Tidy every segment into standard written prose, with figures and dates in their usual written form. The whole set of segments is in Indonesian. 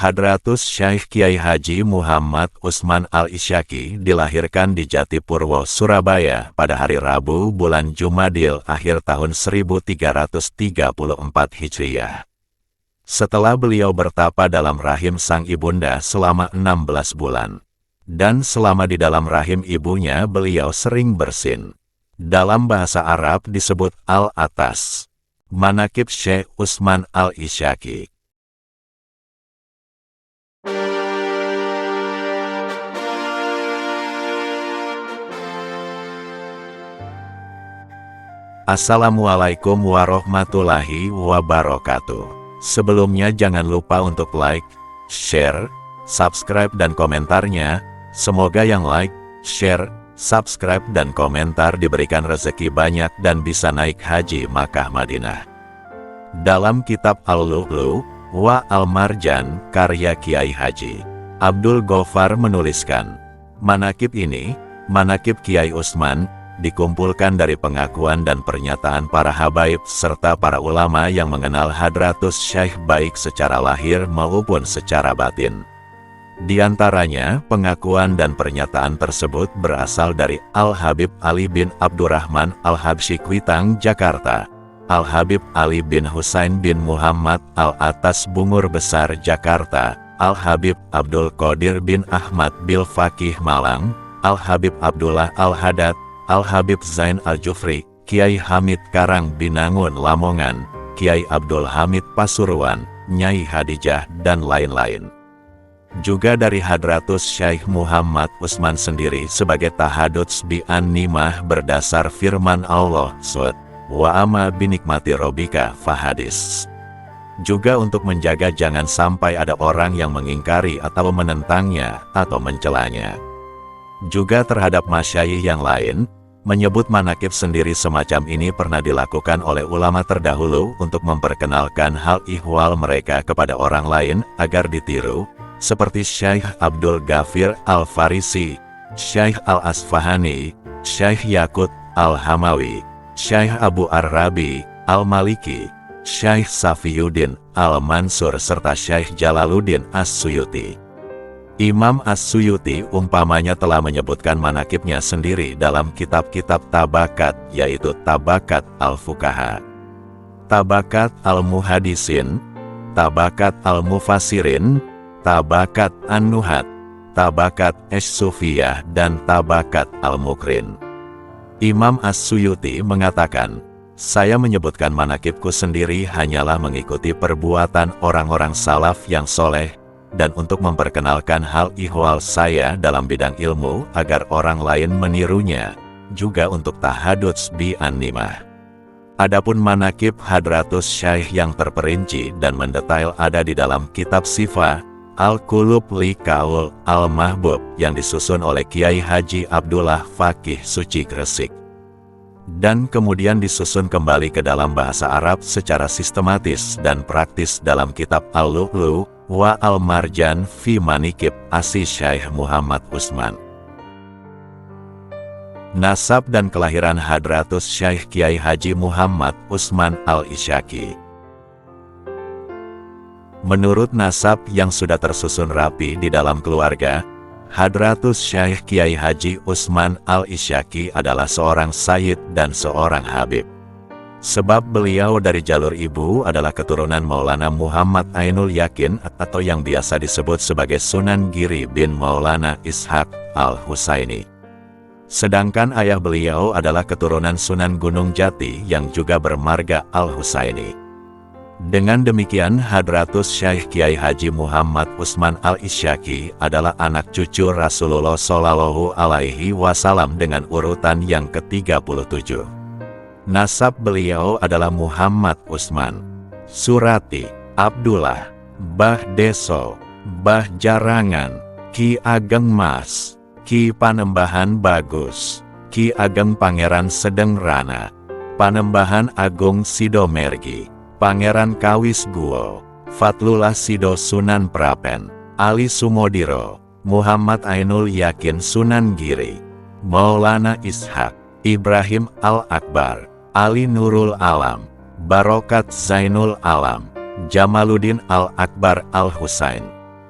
Hadratus Syekh Kiai Haji Muhammad Usman Al-Isyaki dilahirkan di Jatipurwo, Surabaya pada hari Rabu bulan Jumadil akhir tahun 1334 Hijriah. Setelah beliau bertapa dalam rahim sang ibunda selama 16 bulan. Dan selama di dalam rahim ibunya beliau sering bersin. Dalam bahasa Arab disebut Al-Atas. Manaqib Syekh Usman Al-Isyaki. Assalamualaikum warahmatullahi wabarakatuh. Sebelumnya jangan lupa untuk like, share, subscribe dan komentarnya. Semoga yang like, share, subscribe dan komentar diberikan rezeki banyak dan bisa naik haji Makkah Madinah. Dalam kitab Al-Lu'lu' wa Al-Marjan karya Kiai Haji Abdul Ghaffar menuliskan, manaqib ini, manaqib Kiai Usman, dikumpulkan dari pengakuan dan pernyataan para habaib serta para ulama yang mengenal Hadratus Syekh baik secara lahir maupun secara batin. Di antaranya, pengakuan dan pernyataan tersebut berasal dari Al-Habib Ali bin Abdurrahman Al-Habsyi Kuitang, Jakarta, Al-Habib Ali bin Husain bin Muhammad Al-Atas Bungur Besar, Jakarta, Al-Habib Abdul Qadir bin Ahmad Bil Faqih Malang, Al-Habib Abdullah Al-Haddad, Al-Habib Zain Al-Jufri, Kiai Hamid Karang Binangun Lamongan, Kiai Abdul Hamid Pasuruan, Nyai Hadijah, dan lain-lain. Juga dari Hadratus Syekh Muhammad Usman sendiri sebagai tahaduts bi'an-nimah berdasar firman Allah, Surat, wa amma binikmati robika fahadis. Juga untuk menjaga jangan sampai ada orang yang mengingkari atau menentangnya atau mencelanya. Juga terhadap masyayikh yang lain, menyebut manaqib sendiri semacam ini pernah dilakukan oleh ulama terdahulu untuk memperkenalkan hal ihwal mereka kepada orang lain agar ditiru, seperti Syekh Abdul Ghafir Al-Farisi, Syekh Al-Asfahani, Syekh Yaqut Al-Hamawi, Syekh Abu Ar-Rabi Al-Maliki, Syekh Safiyuddin Al-Mansur serta Syekh Jalaluddin As-Suyuti. Imam As-Suyuti umpamanya telah menyebutkan manaqibnya sendiri dalam kitab-kitab tabakat, yaitu Tabakat Al-Fuqaha, Tabakat Al-Muhadisin, Tabakat Al-Mufassirin, Tabakat An-Nuhat, Tabakat As-Sufiyah, dan Tabakat Al-Mukrin. Imam As-Suyuti mengatakan, saya menyebutkan manaqibku sendiri hanyalah mengikuti perbuatan orang-orang salaf yang soleh, dan untuk memperkenalkan hal ihwal saya dalam bidang ilmu agar orang lain menirunya, juga untuk tahaduts bi'an-nimah. Adapun manaqib Hadratus Syekh yang terperinci dan mendetail ada di dalam kitab Sifah Al-Qulub li Kaul Al-Mahbub yang disusun oleh Kiai Haji Abdullah Faqih Suci Gresik, dan kemudian disusun kembali ke dalam bahasa Arab secara sistematis dan praktis dalam kitab Al-Lu'lu' wa Al-Marjan fi Manaqib Asy Syekh Muhammad Usman. Nasab dan kelahiran Hadratus Syekh Kiai Haji Muhammad Usman Al-Isyaki. Menurut nasab yang sudah tersusun rapi di dalam keluarga, Hadratus Syekh Kiai Haji Usman Al-Isyaki adalah seorang sayyid dan seorang habib. Sebab beliau dari jalur ibu adalah keturunan Maulana Muhammad Ainul Yakin atau yang biasa disebut sebagai Sunan Giri bin Maulana Ishaq Al-Husaini. Sedangkan ayah beliau adalah keturunan Sunan Gunung Jati yang juga bermarga Al-Husaini. Dengan demikian Hadratus Syekh Kiai Haji Muhammad Usman Al-Isyaki adalah anak cucu Rasulullah Shallallahu Alaihi Wasallam dengan urutan yang ke-37. Nasab beliau adalah Muhammad Usman, Surati, Abdullah, Bah Deso, Bah Jarangan, Ki Ageng Mas, Ki Panembahan Bagus, Ki Ageng Pangeran Sedeng Rana, Panembahan Agung Sido Mergi, Pangeran Kawis Guo, Fatlullah Sido Sunan Prapen, Ali Sumodiro, Muhammad Ainul Yakin Sunan Giri, Maulana Ishaq, Ibrahim Al-Akbar, Ali Nurul Alam, Barokat Zainul Alam, Jamaluddin Al-Akbar Al-Husain,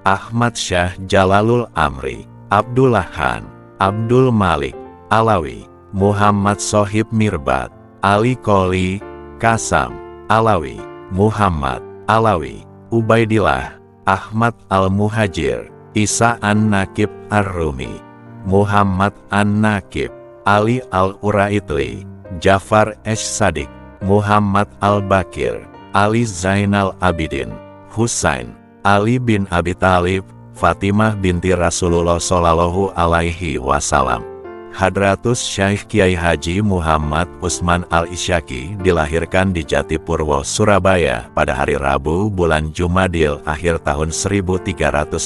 Ahmad Syah Jalalul Amri, Abdullah Khan, Abdul Malik, Alawi, Muhammad Sohib Mirbat, Ali Koli, Kasam, Alawi, Muhammad, Alawi, Ubaidillah, Ahmad Al-Muhajir, Isa An-Nakib Ar-Rumi, Muhammad An-Nakib, Ali Al-Uraitli, Jafar Sadik, Muhammad Al-Bakir, Ali Zainal Abidin, Husain, Ali bin Abi Thalib, Fatimah binti Rasulullah Shallallahu Alaihi Wasallam. Hadratus Syekh Kiai Haji Muhammad Usman Al-Isyaki dilahirkan di Jatipurwo, Surabaya pada hari Rabu bulan Jumadil akhir tahun 1334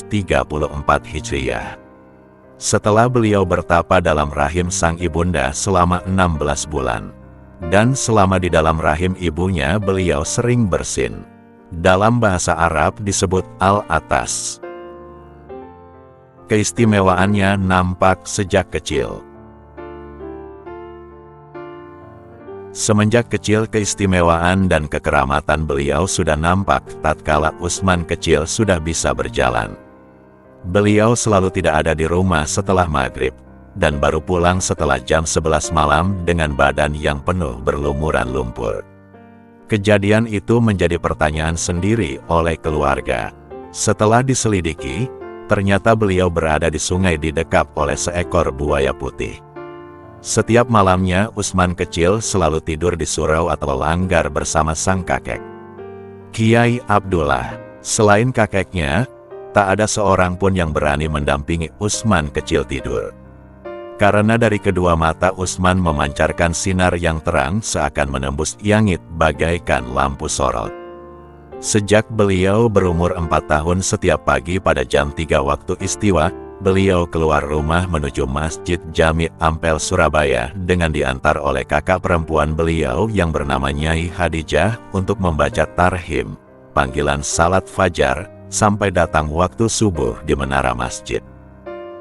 Hijriah. Setelah beliau bertapa dalam rahim sang ibunda selama 16 bulan. Dan selama di dalam rahim ibunya beliau sering bersin. Dalam bahasa Arab disebut al-atas. Keistimewaannya nampak sejak kecil. Semenjak kecil keistimewaan dan kekeramatan beliau sudah nampak tatkala Usman kecil sudah bisa berjalan. Beliau selalu tidak ada di rumah setelah maghrib, dan baru pulang setelah jam 11 malam dengan badan yang penuh berlumuran lumpur. Kejadian itu menjadi pertanyaan sendiri oleh keluarga. Setelah diselidiki, ternyata beliau berada di sungai didekap oleh seekor buaya putih. Setiap malamnya Usman kecil selalu tidur di surau atau langgar bersama sang kakek, Kiai Abdullah. Selain kakeknya, tak ada seorang pun yang berani mendampingi Usman kecil tidur. Karena dari kedua mata Usman memancarkan sinar yang terang seakan menembus langit bagaikan lampu sorot. Sejak beliau berumur 4 tahun setiap pagi pada jam 3 waktu istiwa, beliau keluar rumah menuju Masjid Jami Ampel Surabaya dengan diantar oleh kakak perempuan beliau yang bernama Nyai Hadijah untuk membaca tarhim, panggilan salat fajar, sampai datang waktu subuh di menara masjid.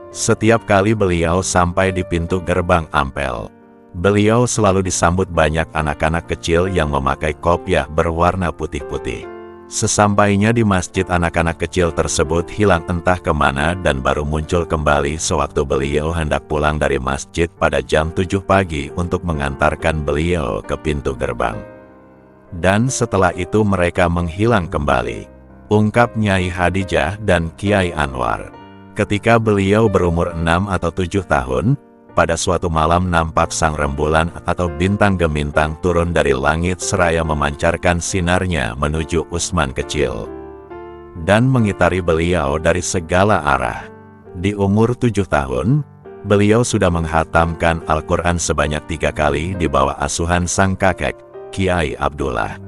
Setiap kali beliau sampai di pintu gerbang Ampel, beliau selalu disambut banyak anak-anak kecil yang memakai kopiah berwarna putih-putih. Sesampainya di masjid, anak-anak kecil tersebut hilang entah kemana dan baru muncul kembali sewaktu beliau hendak pulang dari masjid pada jam 7 pagi untuk mengantarkan beliau ke pintu gerbang. Dan setelah itu mereka menghilang kembali, ungkap Nyai Hadijah dan Kiai Anwar. Ketika beliau berumur 6 atau 7 tahun, pada suatu malam nampak sang rembulan atau bintang gemintang turun dari langit seraya memancarkan sinarnya menuju Usman kecil dan mengitari beliau dari segala arah. Di umur 7 tahun, beliau sudah menghatamkan Al-Quran sebanyak 3 kali di bawah asuhan sang kakek, Kiai Abdullah.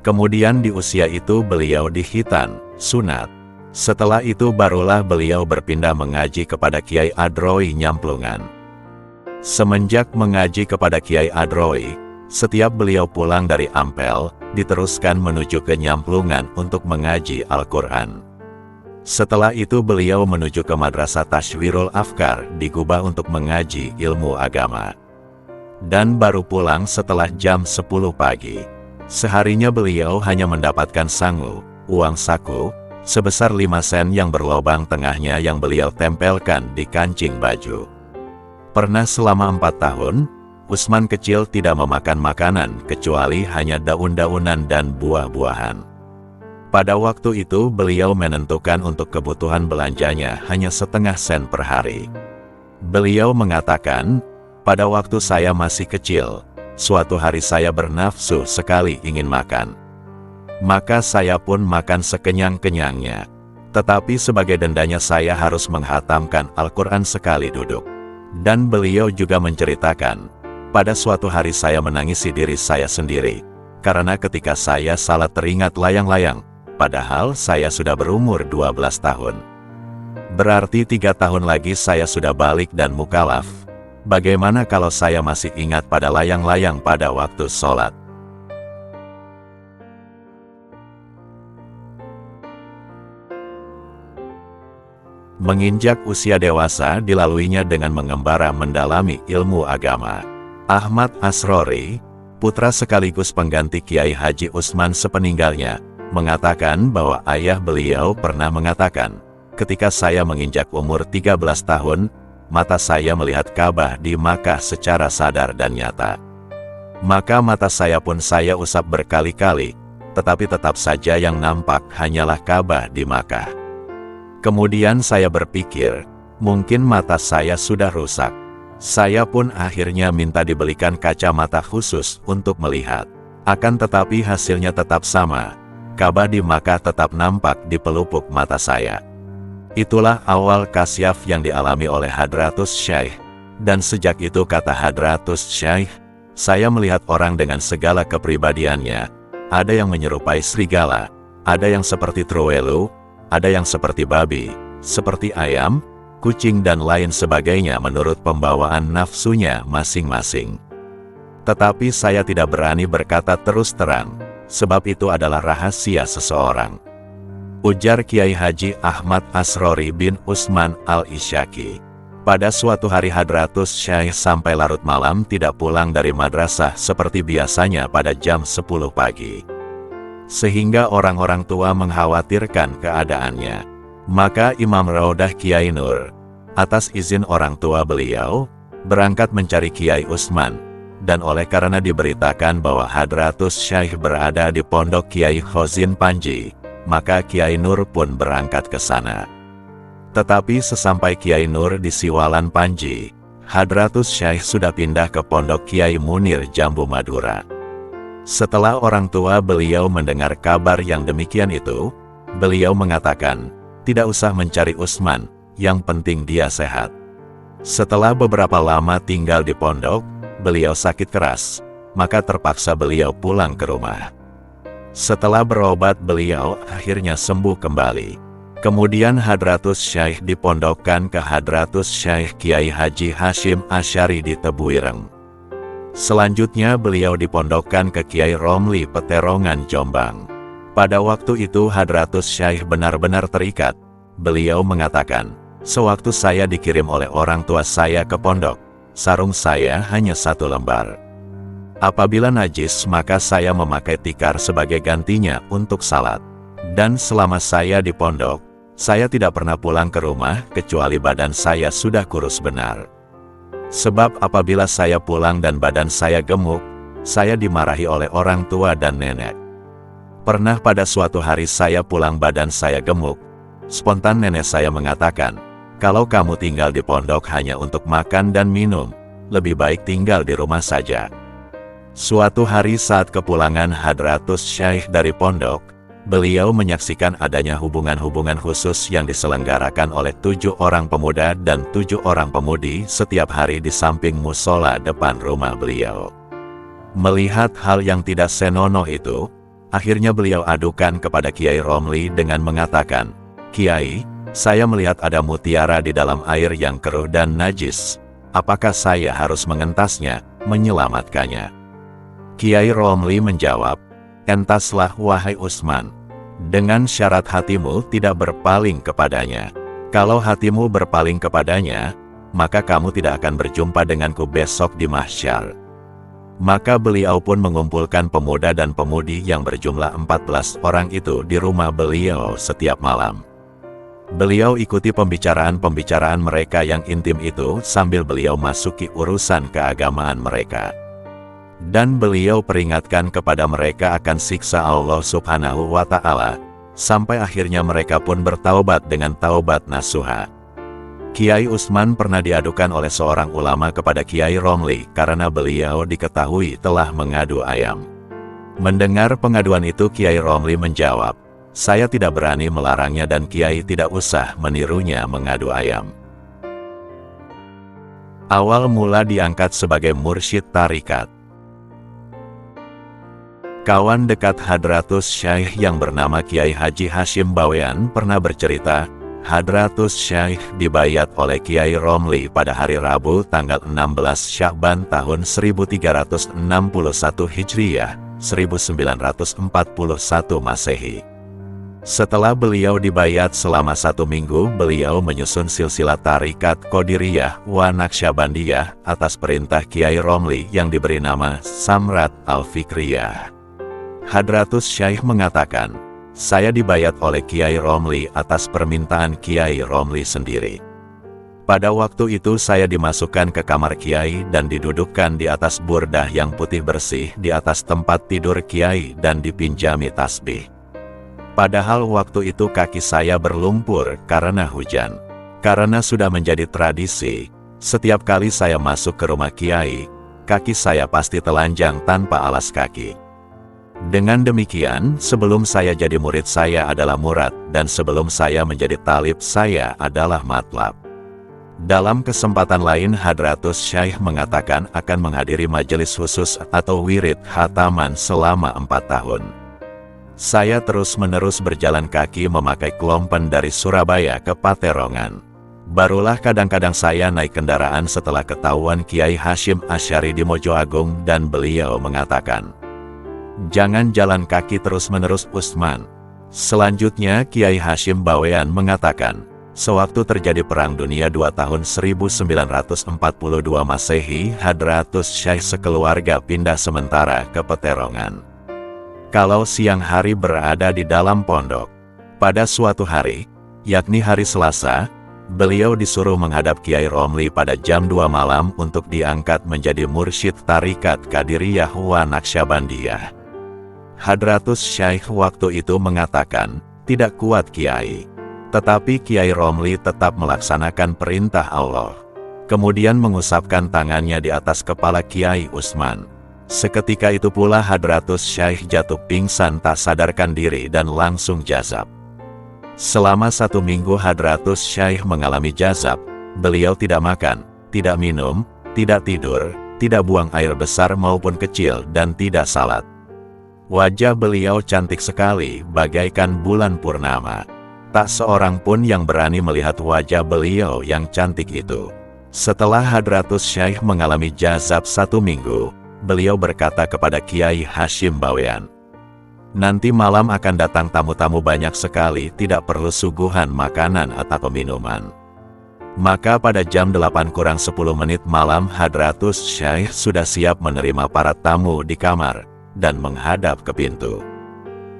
Kemudian di usia itu beliau dihitan, sunat. Setelah itu barulah beliau berpindah mengaji kepada Kiai Adroi Nyamplungan. Semenjak mengaji kepada Kiai Adroi, setiap beliau pulang dari Ampel, diteruskan menuju ke Nyamplungan untuk mengaji Al-Quran. Setelah itu beliau menuju ke Madrasah Tashwirul Afkar di Kubah untuk mengaji ilmu agama. Dan baru pulang setelah jam 10 pagi. Seharinya beliau hanya mendapatkan sangu, uang saku, sebesar 5 sen yang berlobang tengahnya yang beliau tempelkan di kancing baju. Pernah selama 4 tahun, Usman kecil tidak memakan makanan kecuali hanya daun-daunan dan buah-buahan. Pada waktu itu beliau menentukan untuk kebutuhan belanjanya hanya setengah sen per hari. Beliau mengatakan, pada waktu saya masih kecil, suatu hari saya bernafsu sekali ingin makan. Maka saya pun makan sekenyang-kenyangnya. Tetapi sebagai dendanya saya harus menghatamkan Al-Quran sekali duduk. Dan beliau juga menceritakan, pada suatu hari saya menangisi diri saya sendiri, karena ketika saya salat teringat layang-layang, padahal saya sudah berumur 12 tahun. Berarti 3 tahun lagi saya sudah balik dan mukalaf. Bagaimana kalau saya masih ingat pada layang-layang pada waktu sholat? Menginjak usia dewasa dilaluinya dengan mengembara mendalami ilmu agama. Ahmad Asrori, putra sekaligus pengganti Kiai Haji Usman sepeninggalnya, mengatakan bahwa ayah beliau pernah mengatakan, ketika saya menginjak umur 13 tahun, mata saya melihat Ka'bah di Makkah secara sadar dan nyata. Maka mata saya pun saya usap berkali-kali, tetapi tetap saja yang nampak hanyalah Ka'bah di Makkah. Kemudian saya berpikir, mungkin mata saya sudah rusak. Saya pun akhirnya minta dibelikan kacamata khusus untuk melihat. Akan tetapi hasilnya tetap sama. Ka'bah di Makkah tetap nampak di pelupuk mata saya. Itulah awal kasyaf yang dialami oleh Hadratus Syekh. Dan sejak itu, kata Hadratus Syekh, saya melihat orang dengan segala kepribadiannya. Ada yang menyerupai serigala, ada yang seperti truwelu, ada yang seperti babi, seperti ayam, kucing dan lain sebagainya menurut pembawaan nafsunya masing-masing. Tetapi saya tidak berani berkata terus terang, sebab itu adalah rahasia seseorang. Ujar Kiai Haji Ahmad Asrori bin Usman Al-Isyaki. Pada suatu hari Hadratus Syekh sampai larut malam tidak pulang dari madrasah seperti biasanya pada jam 10 pagi. Sehingga orang-orang tua mengkhawatirkan keadaannya. Maka Imam Raudah Kiai Nur, atas izin orang tua beliau, berangkat mencari Kiai Usman, dan oleh karena diberitakan bahwa Hadratus Syekh berada di pondok Kiai Khozin Panji, maka Kiai Nur pun berangkat ke sana. Tetapi sesampai Kiai Nur di Siwalan Panji, Hadratus Syekh sudah pindah ke pondok Kiai Munir Jambu Madura. Setelah orang tua beliau mendengar kabar yang demikian itu, beliau mengatakan, tidak usah mencari Usman, yang penting dia sehat. Setelah beberapa lama tinggal di pondok, beliau sakit keras, maka terpaksa beliau pulang ke rumah. Setelah berobat beliau akhirnya sembuh kembali. Kemudian Hadratus Syekh dipondokkan ke Hadratus Syekh Kiai Haji Hashim Asy'ari di Tebuireng. Selanjutnya beliau dipondokkan ke Kiai Romli Peterongan Jombang. Pada waktu itu Hadratus Syekh benar-benar terikat. Beliau mengatakan, sewaktu saya dikirim oleh orang tua saya ke pondok, sarung saya hanya 1 lembar. Apabila najis maka saya memakai tikar sebagai gantinya untuk salat. Dan selama saya di pondok, saya tidak pernah pulang ke rumah kecuali badan saya sudah kurus benar. Sebab apabila saya pulang dan badan saya gemuk, saya dimarahi oleh orang tua dan nenek. Pernah pada suatu hari saya pulang badan saya gemuk, spontan nenek saya mengatakan, kalau kamu tinggal di pondok hanya untuk makan dan minum, lebih baik tinggal di rumah saja. Suatu hari saat kepulangan Hadratus Syekh dari pondok, beliau menyaksikan adanya hubungan-hubungan khusus yang diselenggarakan oleh 7 orang pemuda dan 7 orang pemudi setiap hari di samping musola depan rumah beliau. Melihat hal yang tidak senonoh itu, akhirnya beliau adukan kepada Kiai Romli dengan mengatakan, Kiai, saya melihat ada mutiara di dalam air yang keruh dan najis. Apakah saya harus mengentasnya, menyelamatkannya? Kiai Romli menjawab, entaslah wahai Usman, dengan syarat hatimu tidak berpaling kepadanya. Kalau hatimu berpaling kepadanya, maka kamu tidak akan berjumpa denganku besok di mahsyar. Maka beliau pun mengumpulkan pemuda dan pemudi yang berjumlah 14 orang itu di rumah beliau setiap malam. Beliau ikuti pembicaraan-pembicaraan mereka yang intim itu sambil beliau masuki urusan keagamaan mereka. Dan beliau peringatkan kepada mereka akan siksa Allah Subhanahu wa Ta'ala, sampai akhirnya mereka pun bertaubat dengan taubat nasuha. Kiai Usman pernah diadukan oleh seorang ulama kepada Kiai Romli karena beliau diketahui telah mengadu ayam. Mendengar pengaduan itu Kiai Romli menjawab, saya tidak berani melarangnya dan Kiai tidak usah menirunya mengadu ayam. Awal mula diangkat sebagai mursyid tarikat. Kawan dekat Hadratus Syekh yang bernama Kiai Haji Hashim Bawean pernah bercerita, Hadratus Syekh dibayat oleh Kiai Romli pada hari Rabu tanggal 16 Sya'ban tahun 1361 Hijriyah, 1941 Masehi. Setelah beliau dibayat selama 1 minggu, beliau menyusun silsilah tarikat Qadiriyah wa Naqsyabandiyah atas perintah Kiai Romli yang diberi nama Samrat Al-Fikriyah. Hadratus Syekh mengatakan, Saya dibayat oleh Kiai Romli atas permintaan Kiai Romli sendiri. Pada waktu itu saya dimasukkan ke kamar Kiai dan didudukkan di atas burdah yang putih bersih di atas tempat tidur Kiai dan dipinjami tasbih. Padahal waktu itu kaki saya berlumpur karena hujan. Karena sudah menjadi tradisi, setiap kali saya masuk ke rumah Kiai, kaki saya pasti telanjang tanpa alas kaki. Dengan demikian, sebelum saya jadi murid saya adalah murad, dan sebelum saya menjadi talib saya adalah matlab. Dalam kesempatan lain Hadratus Syaikh mengatakan akan menghadiri majelis khusus atau wirid khataman selama 4 tahun. Saya terus-menerus berjalan kaki memakai klompen dari Surabaya ke Paterongan. Barulah kadang-kadang saya naik kendaraan setelah ketahuan Kiai Hashim Asy'ari di Mojoagung dan beliau mengatakan, "Jangan jalan kaki terus-menerus Usman." Selanjutnya Kiai Hashim Bawean mengatakan, sewaktu terjadi Perang Dunia II tahun 1942 Masehi, Hadratus Syaikh sekeluarga pindah sementara ke Peterongan. Kalau siang hari berada di dalam pondok. Pada suatu hari, yakni hari Selasa, beliau disuruh menghadap Kiai Romli pada jam 2 malam untuk diangkat menjadi mursyid Tarikat Qadiriyah wa Naqsyabandiyah. Hadratus Syaikh waktu itu mengatakan, tidak kuat Kiai. Tetapi Kiai Romli tetap melaksanakan perintah Allah. Kemudian mengusapkan tangannya di atas kepala Kiai Usman. Seketika itu pula Hadratus Syaikh jatuh pingsan tak sadarkan diri dan langsung jazab. Selama 1 minggu Hadratus Syaikh mengalami jazab. Beliau tidak makan, tidak minum, tidak tidur, tidak buang air besar maupun kecil, dan tidak salat. Wajah beliau cantik sekali, bagaikan bulan purnama. Tak seorang pun yang berani melihat wajah beliau yang cantik itu. Setelah Hadratus Syaikh mengalami jazab 1 minggu, beliau berkata kepada Kiai Hashim Bawean, "Nanti malam akan datang tamu-tamu banyak sekali, tidak perlu suguhan makanan atau minuman." Maka pada jam 8 kurang 10 menit malam Hadratus Syaikh sudah siap menerima para tamu di kamar dan menghadap ke pintu.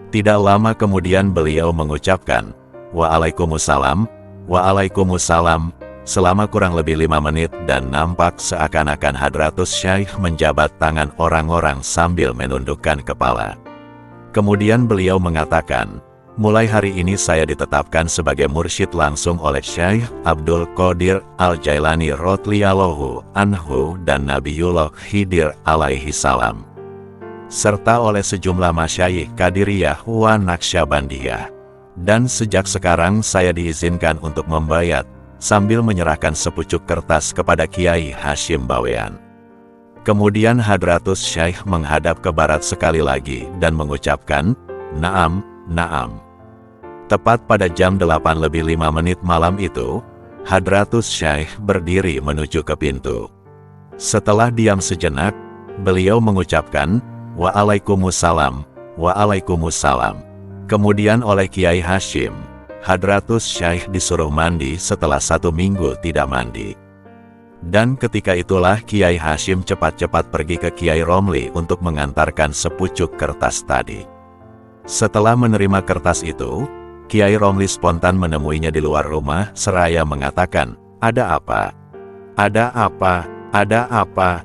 Tidak lama kemudian beliau mengucapkan, "Waalaikumsalam, waalaikumsalam," selama kurang lebih 5 menit dan nampak seakan-akan Hadratus Syaikh menjabat tangan orang-orang sambil menundukkan kepala. Kemudian beliau mengatakan, "Mulai hari ini saya ditetapkan sebagai mursyid langsung oleh Syekh Abdul Qadir Al-Jailani Radhiyallahu anhu dan Nabiullah Khidir alaihi salam, serta oleh sejumlah masyayikh Qadiriyah wa Naqsyabandiyah. Dan sejak sekarang saya diizinkan untuk membayat," sambil menyerahkan sepucuk kertas kepada Kiai Hashim Bawean. Kemudian Hadratus Syaikh menghadap ke barat sekali lagi dan mengucapkan, "Naam, naam." Tepat pada jam 8:05 malam itu, Hadratus Syaikh berdiri menuju ke pintu. Setelah diam sejenak, beliau mengucapkan, "Waalaikumsalam, waalaikumsalam." Kemudian oleh Kiai Hashim, Hadratus Syaikh disuruh mandi setelah 1 minggu tidak mandi. Dan ketika itulah Kiai Hashim cepat-cepat pergi ke Kiai Romli untuk mengantarkan sepucuk kertas tadi. Setelah menerima kertas itu, Kiai Romli spontan menemuinya di luar rumah seraya mengatakan, "Ada apa? Ada apa? Ada apa?"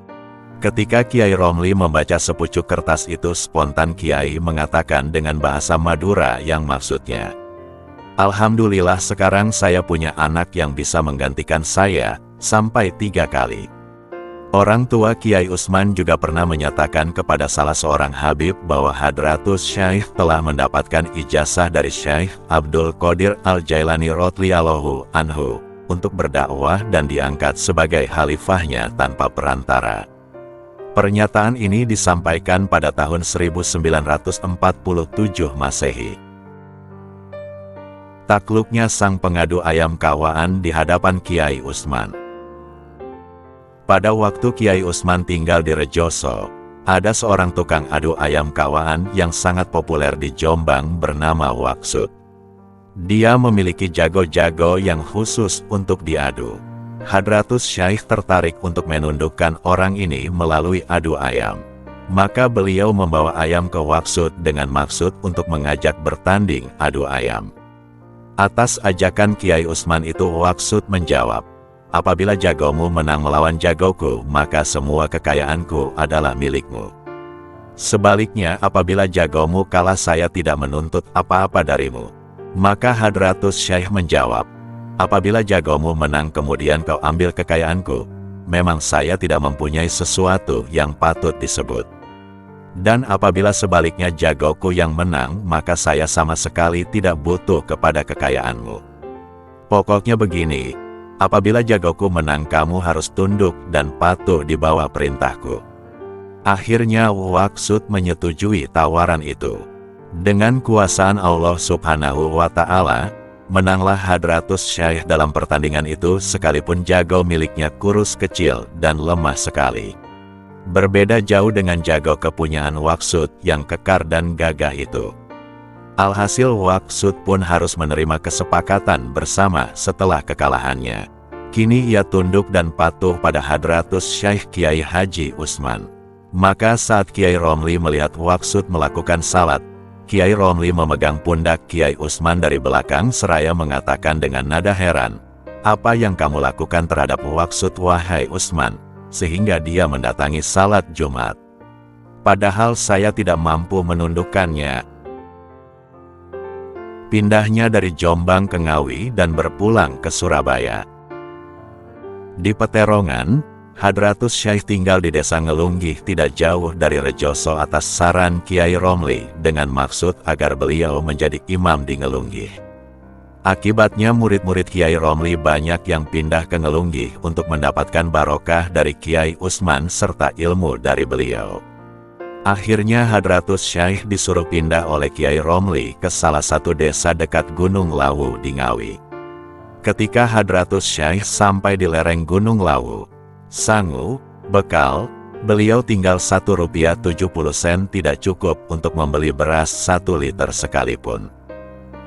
Ketika Kiai Romli membaca sepucuk kertas itu, spontan Kiai mengatakan dengan bahasa Madura yang maksudnya, "Alhamdulillah sekarang saya punya anak yang bisa menggantikan saya sampai 3 kali." Orang tua Kiai Usman juga pernah menyatakan kepada salah seorang habib bahwa Hadratus Syaikh telah mendapatkan ijazah dari Syekh Abdul Qadir Al-Jailani Radhiyallahu anhu untuk berdakwah dan diangkat sebagai khalifahnya tanpa perantara. Pernyataan ini disampaikan pada tahun 1947 Masehi. Takluknya sang pengadu ayam kawaan di hadapan Kiai Usman. Pada waktu Kiai Usman tinggal di Rejoso, ada seorang tukang adu ayam kawaan yang sangat populer di Jombang bernama Waksud. Dia memiliki jago-jago yang khusus untuk diadu. Hadratus Syaikh tertarik untuk menundukkan orang ini melalui adu ayam. Maka beliau membawa ayam ke Waksud dengan maksud untuk mengajak bertanding adu ayam. Atas ajakan Kiai Usman itu Waksud menjawab, "Apabila jagomu menang melawan jagoku, maka semua kekayaanku adalah milikmu. Sebaliknya, apabila jagomu kalah, saya tidak menuntut apa-apa darimu." Maka Hadratus Syekh menjawab, "Apabila jagomu menang kemudian kau ambil kekayaanku, memang saya tidak mempunyai sesuatu yang patut disebut. Dan apabila sebaliknya jagoku yang menang, maka saya sama sekali tidak butuh kepada kekayaanmu. Pokoknya begini, apabila jagoku menang kamu harus tunduk dan patuh di bawah perintahku." Akhirnya Waksud menyetujui tawaran itu. Dengan kuasaan Allah Subhanahu wa Ta'ala, menanglah Hadratus Syekh dalam pertandingan itu sekalipun jago miliknya kurus kecil dan lemah sekali. Berbeda jauh dengan jago kepunyaan Waksud yang kekar dan gagah itu. Alhasil Waksud pun harus menerima kesepakatan bersama setelah kekalahannya. Kini ia tunduk dan patuh pada Hadratus Syekh Kiai Haji Usman. Maka saat Kiai Romli melihat Waksud melakukan salat, Kiai Romli memegang pundak Kiai Usman dari belakang seraya mengatakan dengan nada heran, "Apa yang kamu lakukan terhadap Waksud wahai Usman, sehingga dia mendatangi salat Jumat? Padahal saya tidak mampu menundukkannya." Pindahnya dari Jombang ke Ngawi dan berpulang ke Surabaya. Di Peterongan, Hadratus Syekh tinggal di desa Ngelunggih tidak jauh dari Rejoso atas saran Kiai Romli dengan maksud agar beliau menjadi imam di Ngelunggih. Akibatnya murid-murid Kiai Romli banyak yang pindah ke Ngelunggih untuk mendapatkan barokah dari Kiai Usman serta ilmu dari beliau. Akhirnya Hadratus Syekh disuruh pindah oleh Kiai Romli ke salah satu desa dekat Gunung Lawu di Ngawi. Ketika Hadratus Syekh sampai di lereng Gunung Lawu, sangu, bekal, beliau tinggal Rp1.70 tidak cukup untuk membeli beras 1 liter sekalipun.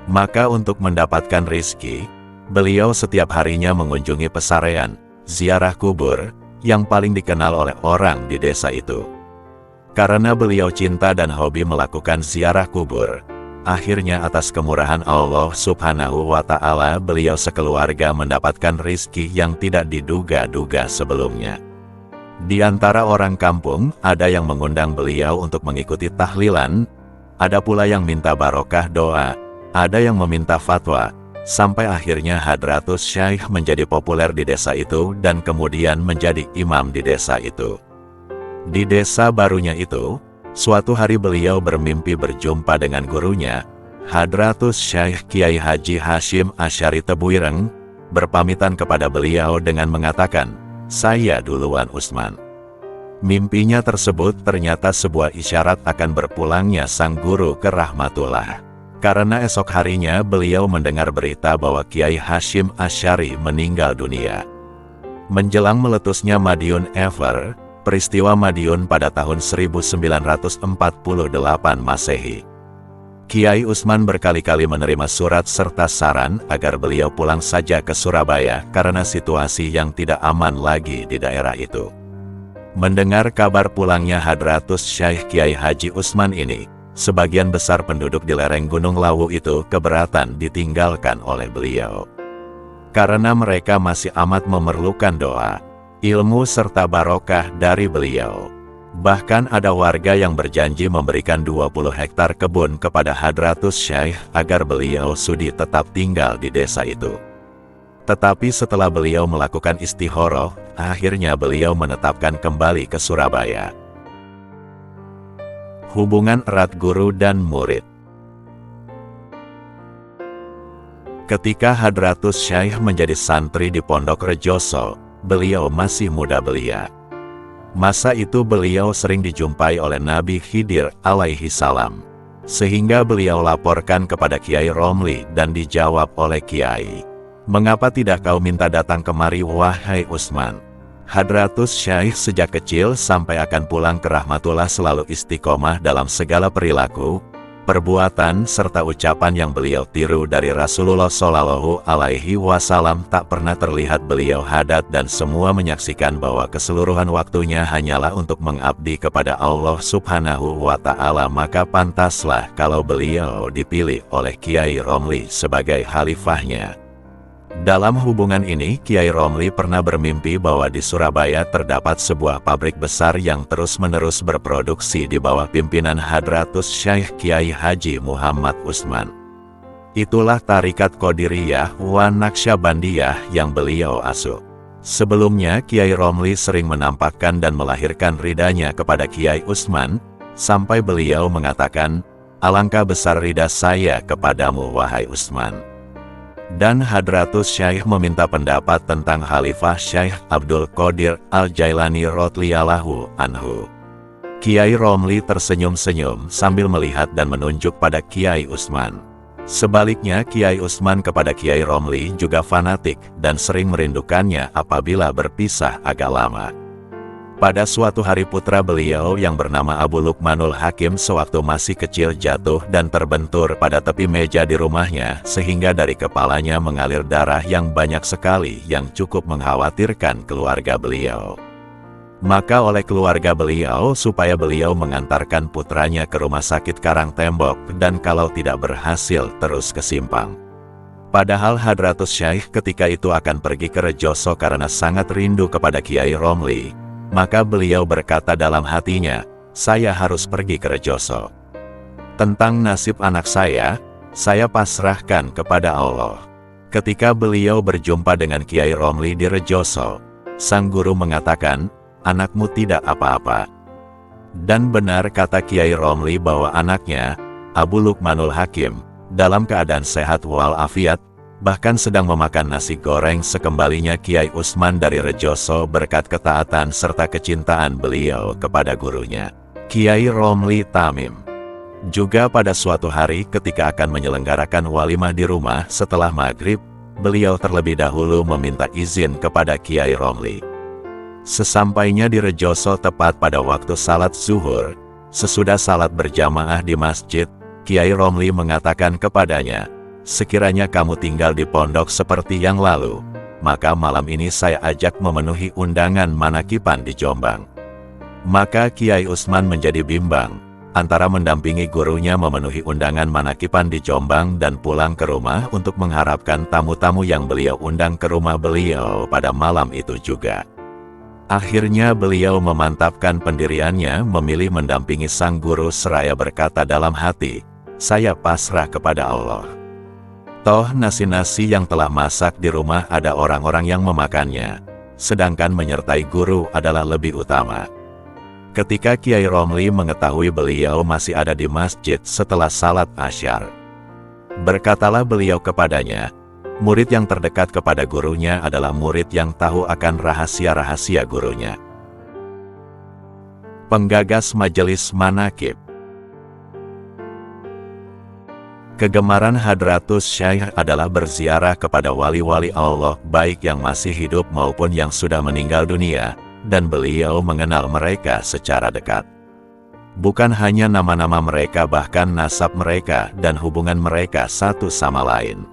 Maka untuk mendapatkan rizki, beliau setiap harinya mengunjungi pesarean, ziarah kubur, yang paling dikenal oleh orang di desa itu. Karena beliau cinta dan hobi melakukan ziarah kubur, akhirnya atas kemurahan Allah Subhanahu wa Ta'ala beliau sekeluarga mendapatkan rizki yang tidak diduga-duga sebelumnya. Di antara orang kampung, ada yang mengundang beliau untuk mengikuti tahlilan, ada pula yang minta barokah doa, ada yang meminta fatwa, sampai akhirnya Hadratus Syekh menjadi populer di desa itu dan kemudian menjadi imam di desa itu. Di desa barunya itu, suatu hari beliau bermimpi berjumpa dengan gurunya, Hadratus Syekh Kiai Haji Hashim Asy'ari Tebuireng, berpamitan kepada beliau dengan mengatakan, "Saya duluan Usman." Mimpinya tersebut ternyata sebuah isyarat akan berpulangnya sang guru ke Rahmatullah. Karena esok harinya beliau mendengar berita bahwa Kiai Hashim Asy'ari meninggal dunia. Menjelang meletusnya Madiun Ever, peristiwa Madiun pada tahun 1948 Masehi. Kiai Usman berkali-kali menerima surat serta saran agar beliau pulang saja ke Surabaya karena situasi yang tidak aman lagi di daerah itu. Mendengar kabar pulangnya Hadratus Syekh Kiai Haji Usman ini, sebagian besar penduduk di lereng Gunung Lawu itu keberatan ditinggalkan oleh beliau. Karena mereka masih amat memerlukan doa, ilmu serta barokah dari beliau. Bahkan ada warga yang berjanji memberikan 20 hektar kebun kepada Hadratus Syekh agar beliau sudi tetap tinggal di desa itu. Tetapi setelah beliau melakukan istikharah, akhirnya beliau menetapkan kembali ke Surabaya. Hubungan erat guru dan murid. Ketika Hadratus Syekh menjadi santri di Pondok Rejoso, beliau masih muda belia. Masa itu beliau sering dijumpai oleh Nabi Khidir alaihi salam. Sehingga beliau laporkan kepada Kiai Romli dan dijawab oleh Kiai, "Mengapa tidak kau minta datang kemari wahai Usman?" Hadratus Syekh sejak kecil sampai akan pulang ke Rahmatullah selalu istiqomah dalam segala perilaku, Perbuatan serta ucapan yang beliau tiru dari Rasulullah Shallallahu Alaihi Wasallam tak pernah terlihat beliau hadat, dan semua menyaksikan bahwa keseluruhan waktunya hanyalah untuk mengabdi kepada Allah Subhanahu wa Ta'ala. Maka pantaslah kalau beliau dipilih oleh Kiai Romli sebagai khalifahnya. Dalam hubungan ini, Kiai Romli pernah bermimpi bahwa di Surabaya terdapat sebuah pabrik besar yang terus-menerus berproduksi di bawah pimpinan Hadratus Syekh Kiai Haji Muhammad Utsman. Itulah Tarikat Qadiriyah wa Naqsyabandiyah yang beliau asuh. Sebelumnya, Kiai Romli sering menampakkan dan melahirkan ridanya kepada Kiai Utsman, sampai beliau mengatakan, "Alangkah besar ridha saya kepadamu, wahai Utsman." Dan Hadratus Syekh meminta pendapat tentang Khalifah Syekh Abdul Qadir Al-Jailani radhiyallahu anhu. Kiai Romli tersenyum-senyum sambil melihat dan menunjuk pada Kiai Utsman. Sebaliknya, Kiai Utsman kepada Kiai Romli juga fanatik dan sering merindukannya apabila berpisah agak lama. Pada suatu hari, putra beliau yang bernama Abu Lukmanul Hakim sewaktu masih kecil jatuh dan terbentur pada tepi meja di rumahnya, sehingga dari kepalanya mengalir darah yang banyak sekali yang cukup mengkhawatirkan keluarga beliau. Maka oleh keluarga beliau supaya beliau mengantarkan putranya ke rumah sakit Karangtembok, dan kalau tidak berhasil terus ke Simpang. Padahal Hadratus Syekh ketika itu akan pergi ke Rejoso karena sangat rindu kepada Kiai Romli. Maka beliau berkata dalam hatinya, "Saya harus pergi ke Rejoso. Tentang nasib anak saya pasrahkan kepada Allah." Ketika beliau berjumpa dengan Kiai Romli di Rejoso, sang guru mengatakan, "Anakmu tidak apa-apa." Dan benar kata Kiai Romli bahwa anaknya, Abu Lukmanul Hakim, dalam keadaan sehat walafiat, bahkan sedang memakan nasi goreng sekembalinya Kiai Utsman dari Rejoso berkat ketaatan serta kecintaan beliau kepada gurunya, Kiai Romli Tamim. Juga pada suatu hari ketika akan menyelenggarakan walimah di rumah setelah maghrib, beliau terlebih dahulu meminta izin kepada Kiai Romli. Sesampainya di Rejoso tepat pada waktu salat zuhur, sesudah salat berjamaah di masjid, Kiai Romli mengatakan kepadanya, "Sekiranya kamu tinggal di pondok seperti yang lalu, maka malam ini saya ajak memenuhi undangan manakipan di Jombang." Maka Kiai Utsman menjadi bimbang, antara mendampingi gurunya memenuhi undangan manakipan di Jombang dan pulang ke rumah untuk mengharapkan tamu-tamu yang beliau undang ke rumah beliau pada malam itu juga. Akhirnya beliau memantapkan pendiriannya memilih mendampingi sang guru seraya berkata dalam hati, "Saya pasrah kepada Allah. Toh nasi-nasi yang telah masak di rumah ada orang-orang yang memakannya, sedangkan menyertai guru adalah lebih utama." Ketika Kiai Romli mengetahui beliau masih ada di masjid setelah salat asyar, berkatalah beliau kepadanya, murid yang terdekat kepada gurunya adalah murid yang tahu akan rahasia-rahasia gurunya. Penggagas Majelis Manaqib. Kegemaran Hadratus Syekh adalah berziarah kepada wali-wali Allah, baik yang masih hidup maupun yang sudah meninggal dunia, dan beliau mengenal mereka secara dekat. Bukan hanya nama-nama mereka, bahkan nasab mereka dan hubungan mereka satu sama lain.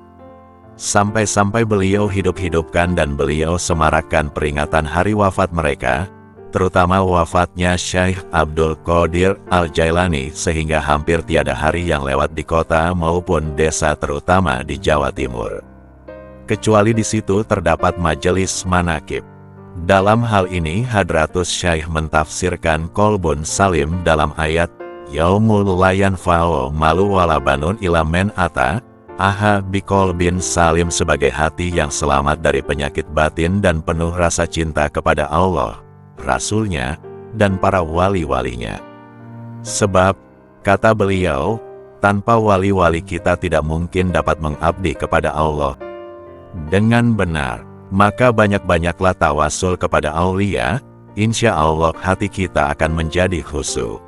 Sampai-sampai beliau hidup-hidupkan dan beliau semarakkan peringatan hari wafat mereka, terutama wafatnya Syekh Abdul Qadir Al-Jailani, sehingga hampir tiada hari yang lewat di kota maupun desa terutama di Jawa Timur kecuali di situ terdapat majelis manaqib. Dalam hal ini Hadratus Syekh mentafsirkan Qalbun Salim dalam ayat Yaumul la yanfa'u malu wala banun illa man ata aha biqalbin salim sebagai hati yang selamat dari penyakit batin dan penuh rasa cinta kepada Allah, Rasulnya, dan para wali-walinya. Sebab, kata beliau, tanpa wali-wali kita tidak mungkin dapat mengabdi kepada Allah dengan benar. Maka banyak-banyaklah tawasul kepada aulia, insya Allah hati kita akan menjadi khusyuk.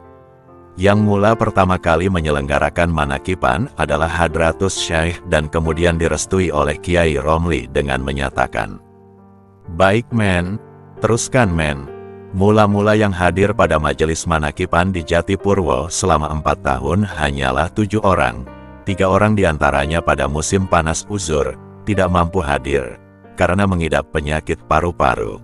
Yang mula pertama kali menyelenggarakan manakipan adalah Hadratus Syekh dan kemudian direstui oleh Kiai Romli dengan menyatakan, "Baik men, teruskan men." Mula-mula yang hadir pada majelis manakipan di Jatipurwo selama 4 tahun hanyalah 7 orang. 3 orang diantaranya pada musim panas uzur, tidak mampu hadir, karena mengidap penyakit paru-paru.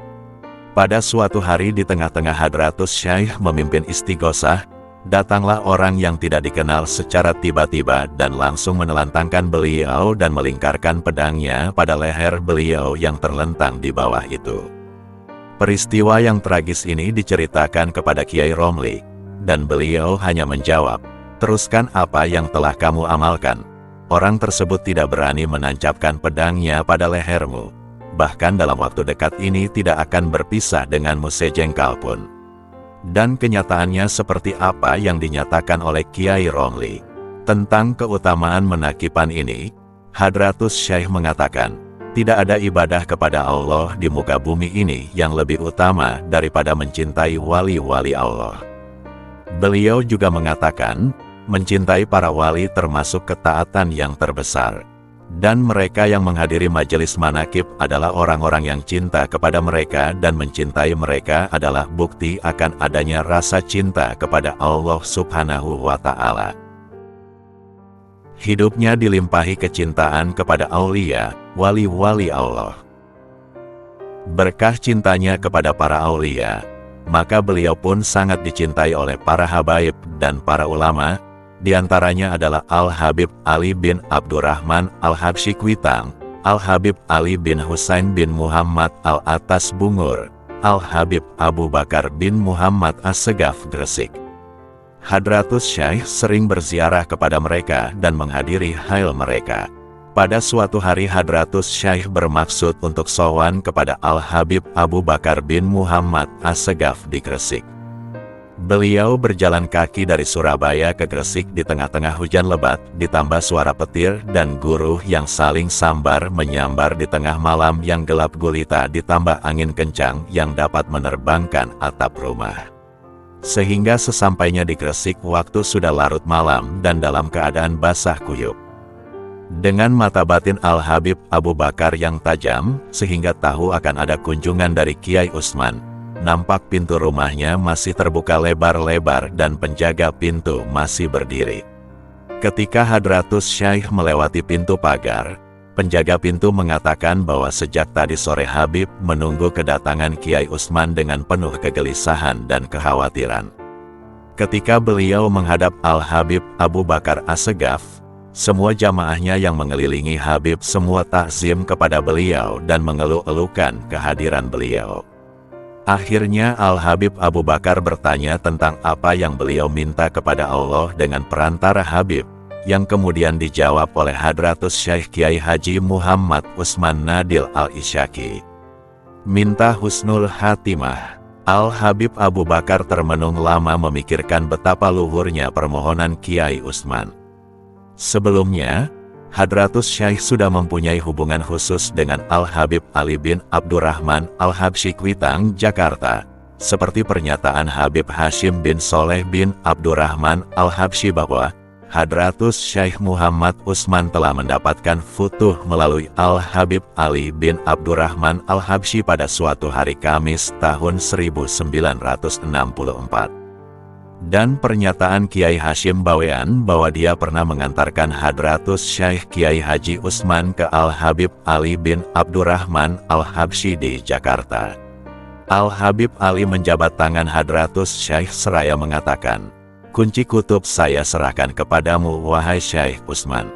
Pada suatu hari di tengah-tengah Hadratus Syekh memimpin istighosah, datanglah orang yang tidak dikenal secara tiba-tiba dan langsung menelantangkan beliau dan melingkarkan pedangnya pada leher beliau yang terlentang di bawah itu. Peristiwa yang tragis ini diceritakan kepada Kiai Romli, dan beliau hanya menjawab, "Teruskan apa yang telah kamu amalkan." Orang tersebut tidak berani menancapkan pedangnya pada lehermu. Bahkan dalam waktu dekat ini tidak akan berpisah denganmu sejengkal pun. Dan kenyataannya seperti apa yang dinyatakan oleh Kiai Romli. Tentang keutamaan menakipan ini, Hadratus Syekh mengatakan, tidak ada ibadah kepada Allah di muka bumi ini yang lebih utama daripada mencintai wali-wali Allah. Beliau juga mengatakan, mencintai para wali termasuk ketaatan yang terbesar. Dan mereka yang menghadiri majelis manakib adalah orang-orang yang cinta kepada mereka dan mencintai mereka adalah bukti akan adanya rasa cinta kepada Allah Subhanahu wa Ta'ala. Hidupnya dilimpahi kecintaan kepada aulia, wali-wali Allah. Berkah cintanya kepada para aulia, maka beliau pun sangat dicintai oleh para habaib dan para ulama. Di antaranya adalah Al-Habib Ali bin Abdurrahman Al-Habsyi Kuitang, Al-Habib Ali bin Husain bin Muhammad Al-Atas Bungur, Al-Habib Abu Bakar bin Muhammad As-Segaf Gresik. Hadratus Syekh sering berziarah kepada mereka dan menghadiri hail mereka. Pada suatu hari Hadratus Syekh bermaksud untuk sowan kepada Al-Habib Abu Bakar bin Muhammad As-Segaf di Gresik. Beliau berjalan kaki dari Surabaya ke Gresik di tengah-tengah hujan lebat, ditambah suara petir dan guruh yang saling sambar menyambar di tengah malam yang gelap gulita, ditambah angin kencang yang dapat menerbangkan atap rumah. Sehingga sesampainya di Gresik waktu sudah larut malam dan dalam keadaan basah kuyup. Dengan mata batin Al-Habib Abu Bakar yang tajam, sehingga tahu akan ada kunjungan dari Kiai Utsman. Nampak pintu rumahnya masih terbuka lebar-lebar dan penjaga pintu masih berdiri. Ketika Hadratus Syekh melewati pintu pagar, penjaga pintu mengatakan bahwa sejak tadi sore Habib menunggu kedatangan Kiai Utsman dengan penuh kegelisahan dan kekhawatiran. Ketika beliau menghadap Al-Habib Abu Bakar As-Segaf, semua jamaahnya yang mengelilingi Habib semua takzim kepada beliau dan mengeluh-elukan kehadiran beliau. Akhirnya Al-Habib Abu Bakar bertanya tentang apa yang beliau minta kepada Allah dengan perantara Habib, yang kemudian dijawab oleh Hadratus Syekh Kiai Haji Muhammad Utsman Nadil Al-Isyaki. Minta husnul khatimah. Al-Habib Abu Bakar termenung lama memikirkan betapa luhurnya permohonan Kiai Utsman. Sebelumnya, Hadratus Syekh sudah mempunyai hubungan khusus dengan Al-Habib Ali bin Abdurrahman Al-Habsyi Kuitang, Jakarta. Seperti pernyataan Habib Hashim bin Soleh bin Abdurrahman Al-Habsyi bahwa Hadratus Syekh Muhammad Utsman telah mendapatkan futuh melalui Al-Habib Ali bin Abdurrahman Al-Habsyi pada suatu hari Kamis tahun 1964. Dan pernyataan Kiai Hashim Bawean bahwa dia pernah mengantarkan Hadratus Syekh Kiai Haji Utsman ke Al-Habib Ali bin Abdurrahman Al-Habsyi di Jakarta. Al-Habib Ali menjabat tangan Hadratus Syekh seraya mengatakan, "Kunci kutub saya serahkan kepadamu wahai Syekh Utsman."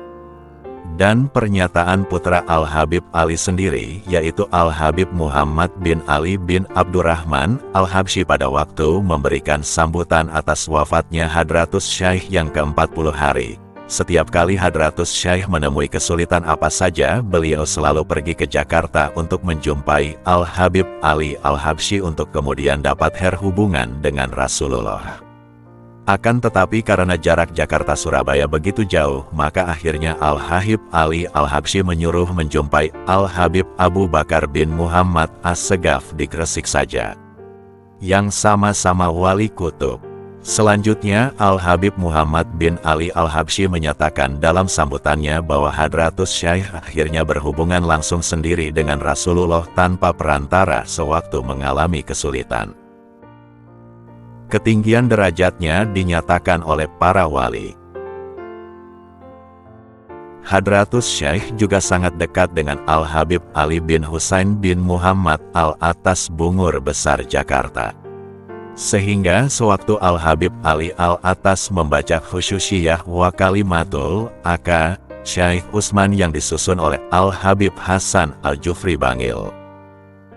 Dan pernyataan putra Al-Habib Ali sendiri, yaitu Al-Habib Muhammad bin Ali bin Abdurrahman Al-Habsyi pada waktu memberikan sambutan atas wafatnya Hadratus Syekh yang ke-40 hari. Setiap kali Hadratus Syekh menemui kesulitan apa saja, beliau selalu pergi ke Jakarta untuk menjumpai Al-Habib Ali Al-Habsyi untuk kemudian dapat berhubungan dengan Rasulullah. Akan tetapi karena jarak Jakarta-Surabaya begitu jauh, maka akhirnya Al-Habib Ali Al-Habsyi menyuruh menjumpai Al-Habib Abu Bakar bin Muhammad As-Segaf di Gresik saja, yang sama-sama wali kutub. Selanjutnya, Al-Habib Muhammad bin Ali Al-Habsyi menyatakan dalam sambutannya bahwa Hadratus Syekh akhirnya berhubungan langsung sendiri dengan Rasulullah tanpa perantara sewaktu mengalami kesulitan. Ketinggian derajatnya dinyatakan oleh para wali. Hadratus Syekh juga sangat dekat dengan Al-Habib Ali bin Husain bin Muhammad Al-Atas Bungur Besar Jakarta. Sehingga sewaktu Al-Habib Ali Al-Atas membaca Khususiyah wa Kalimatul Aka Syekh Utsman yang disusun oleh Al-Habib Hasan Al-Jufri Bangil,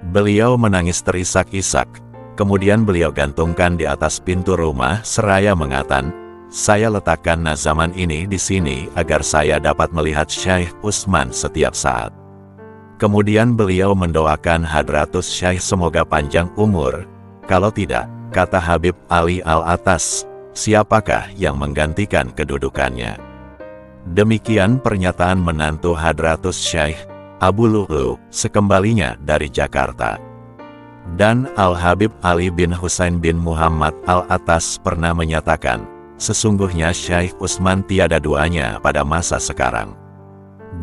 beliau menangis terisak-isak. Kemudian beliau gantungkan di atas pintu rumah seraya mengatakan, "Saya letakkan nazaman ini di sini agar saya dapat melihat Syekh Utsman setiap saat." Kemudian beliau mendoakan Hadratus Syekh semoga panjang umur. Kalau tidak, kata Habib Ali Al-Atas, siapakah yang menggantikan kedudukannya? Demikian pernyataan menantu Hadratus Syekh Abu Lu'lu sekembalinya dari Jakarta. Dan Al-Habib Ali bin Husain bin Muhammad Al-Atas pernah menyatakan, sesungguhnya Syekh Utsman tiada duanya pada masa sekarang.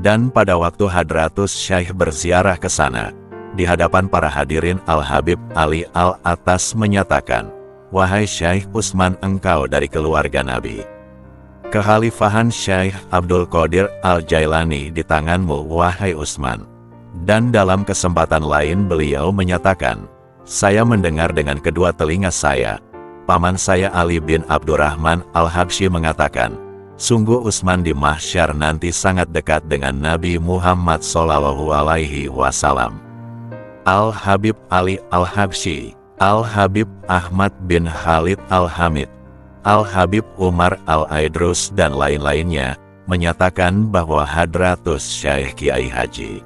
Dan pada waktu Hadratus Syekh berziarah ke sana, di hadapan para hadirin Al-Habib Ali Al-Atas menyatakan, "Wahai Syekh Utsman, engkau dari keluarga Nabi. Kekhalifahan Syekh Abdul Qadir Al-Jailani di tanganmu, wahai Utsman." Dan dalam kesempatan lain beliau menyatakan, "Saya mendengar dengan kedua telinga saya, paman saya Ali bin Abdurrahman Al-Habsyi mengatakan, sungguh Utsman di mahsyar nanti sangat dekat dengan Nabi Muhammad SAW." Al-Habib Ali Al-Habsyi, Al-Habib Ahmad bin Khalid Al-Hamid, Al-Habib Umar Al-Aidrus dan lain-lainnya menyatakan bahwa Hadratus Syekh Kiai Haji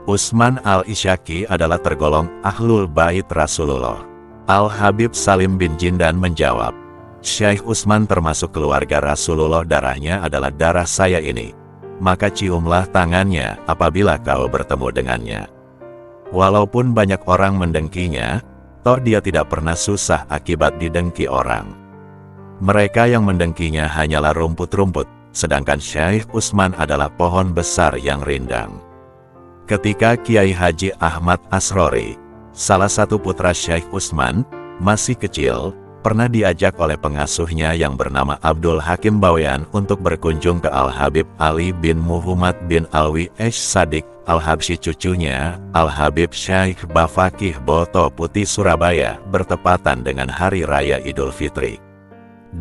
Utsman Al-Isyaki adalah tergolong Ahlul Bait Rasulullah. Al-Habib Salim bin Jindan menjawab, "Syekh Utsman termasuk keluarga Rasulullah, darahnya adalah darah saya ini. Maka ciumlah tangannya apabila kau bertemu dengannya." Walaupun banyak orang mendengkinya, toh dia tidak pernah susah akibat didengki orang. Mereka yang mendengkinya hanyalah rumput-rumput, sedangkan Syekh Utsman adalah pohon besar yang rindang. Ketika Kiai Haji Ahmad Asrori, salah satu putra Syekh Utsman, masih kecil, pernah diajak oleh pengasuhnya yang bernama Abdul Hakim Bawean untuk berkunjung ke Al-Habib Ali bin Muhammad bin Alwi Sadik Al-Habsyi, cucunya, Al-Habib Syekh Bafakih Boto Putih Surabaya, bertepatan dengan Hari Raya Idul Fitri.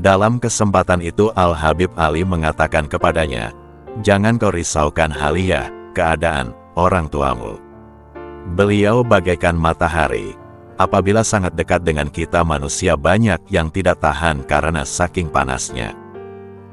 Dalam kesempatan itu Al-Habib Ali mengatakan kepadanya, "Jangan kau risaukan haliyah, keadaan orang tuamu. Beliau bagaikan matahari. Apabila sangat dekat dengan kita, manusia banyak yang tidak tahan karena saking panasnya.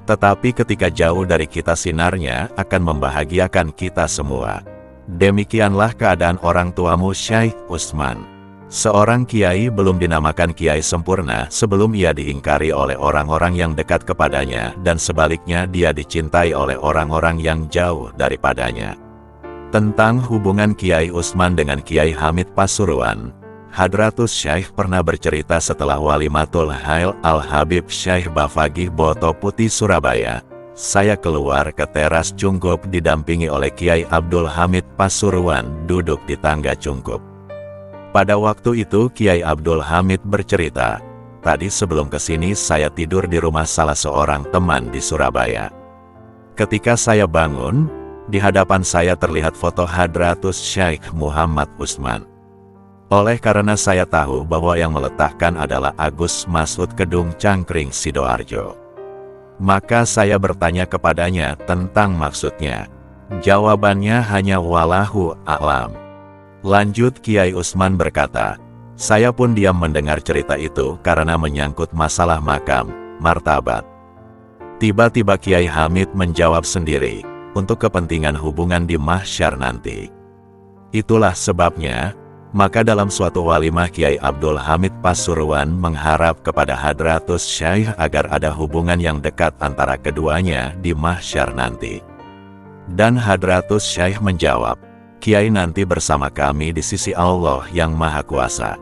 Tetapi ketika jauh dari kita, sinarnya akan membahagiakan kita semua. Demikianlah keadaan orang tuamu Syekh Utsman." Seorang kiai belum dinamakan kiai sempurna sebelum ia diingkari oleh orang-orang yang dekat kepadanya, dan sebaliknya dia dicintai oleh orang-orang yang jauh daripadanya. Tentang hubungan Kiai Utsman dengan Kiai Hamid Pasuruan, Hadratus Syekh pernah bercerita setelah Walimatul Hail Al-Habib Syekh Bafakih Boto Putih Surabaya, "Saya keluar ke teras Cungkup didampingi oleh Kiai Abdul Hamid Pasuruan duduk di tangga Cungkup. Pada waktu itu Kiai Abdul Hamid bercerita, tadi sebelum kesini saya tidur di rumah salah seorang teman di Surabaya. Ketika saya bangun, di hadapan saya terlihat foto Hadratus Syekh Muhammad Utsman. Oleh karena saya tahu bahwa yang meletakkan adalah Agus Masud Kedung Cangkring Sidoarjo, maka saya bertanya kepadanya tentang maksudnya. Jawabannya hanya wallahu a'lam." Lanjut Kiai Utsman berkata, "Saya pun diam mendengar cerita itu karena menyangkut masalah makam, martabat." Tiba-tiba Kiai Hamid menjawab sendiri, "Untuk kepentingan hubungan di mahsyar nanti." Itulah sebabnya, maka dalam suatu walimah Kiai Abdul Hamid Pasuruan mengharap kepada Hadratus Syekh agar ada hubungan yang dekat antara keduanya di mahsyar nanti. Dan Hadratus Syekh menjawab, "Kiai nanti bersama kami di sisi Allah yang Maha Kuasa."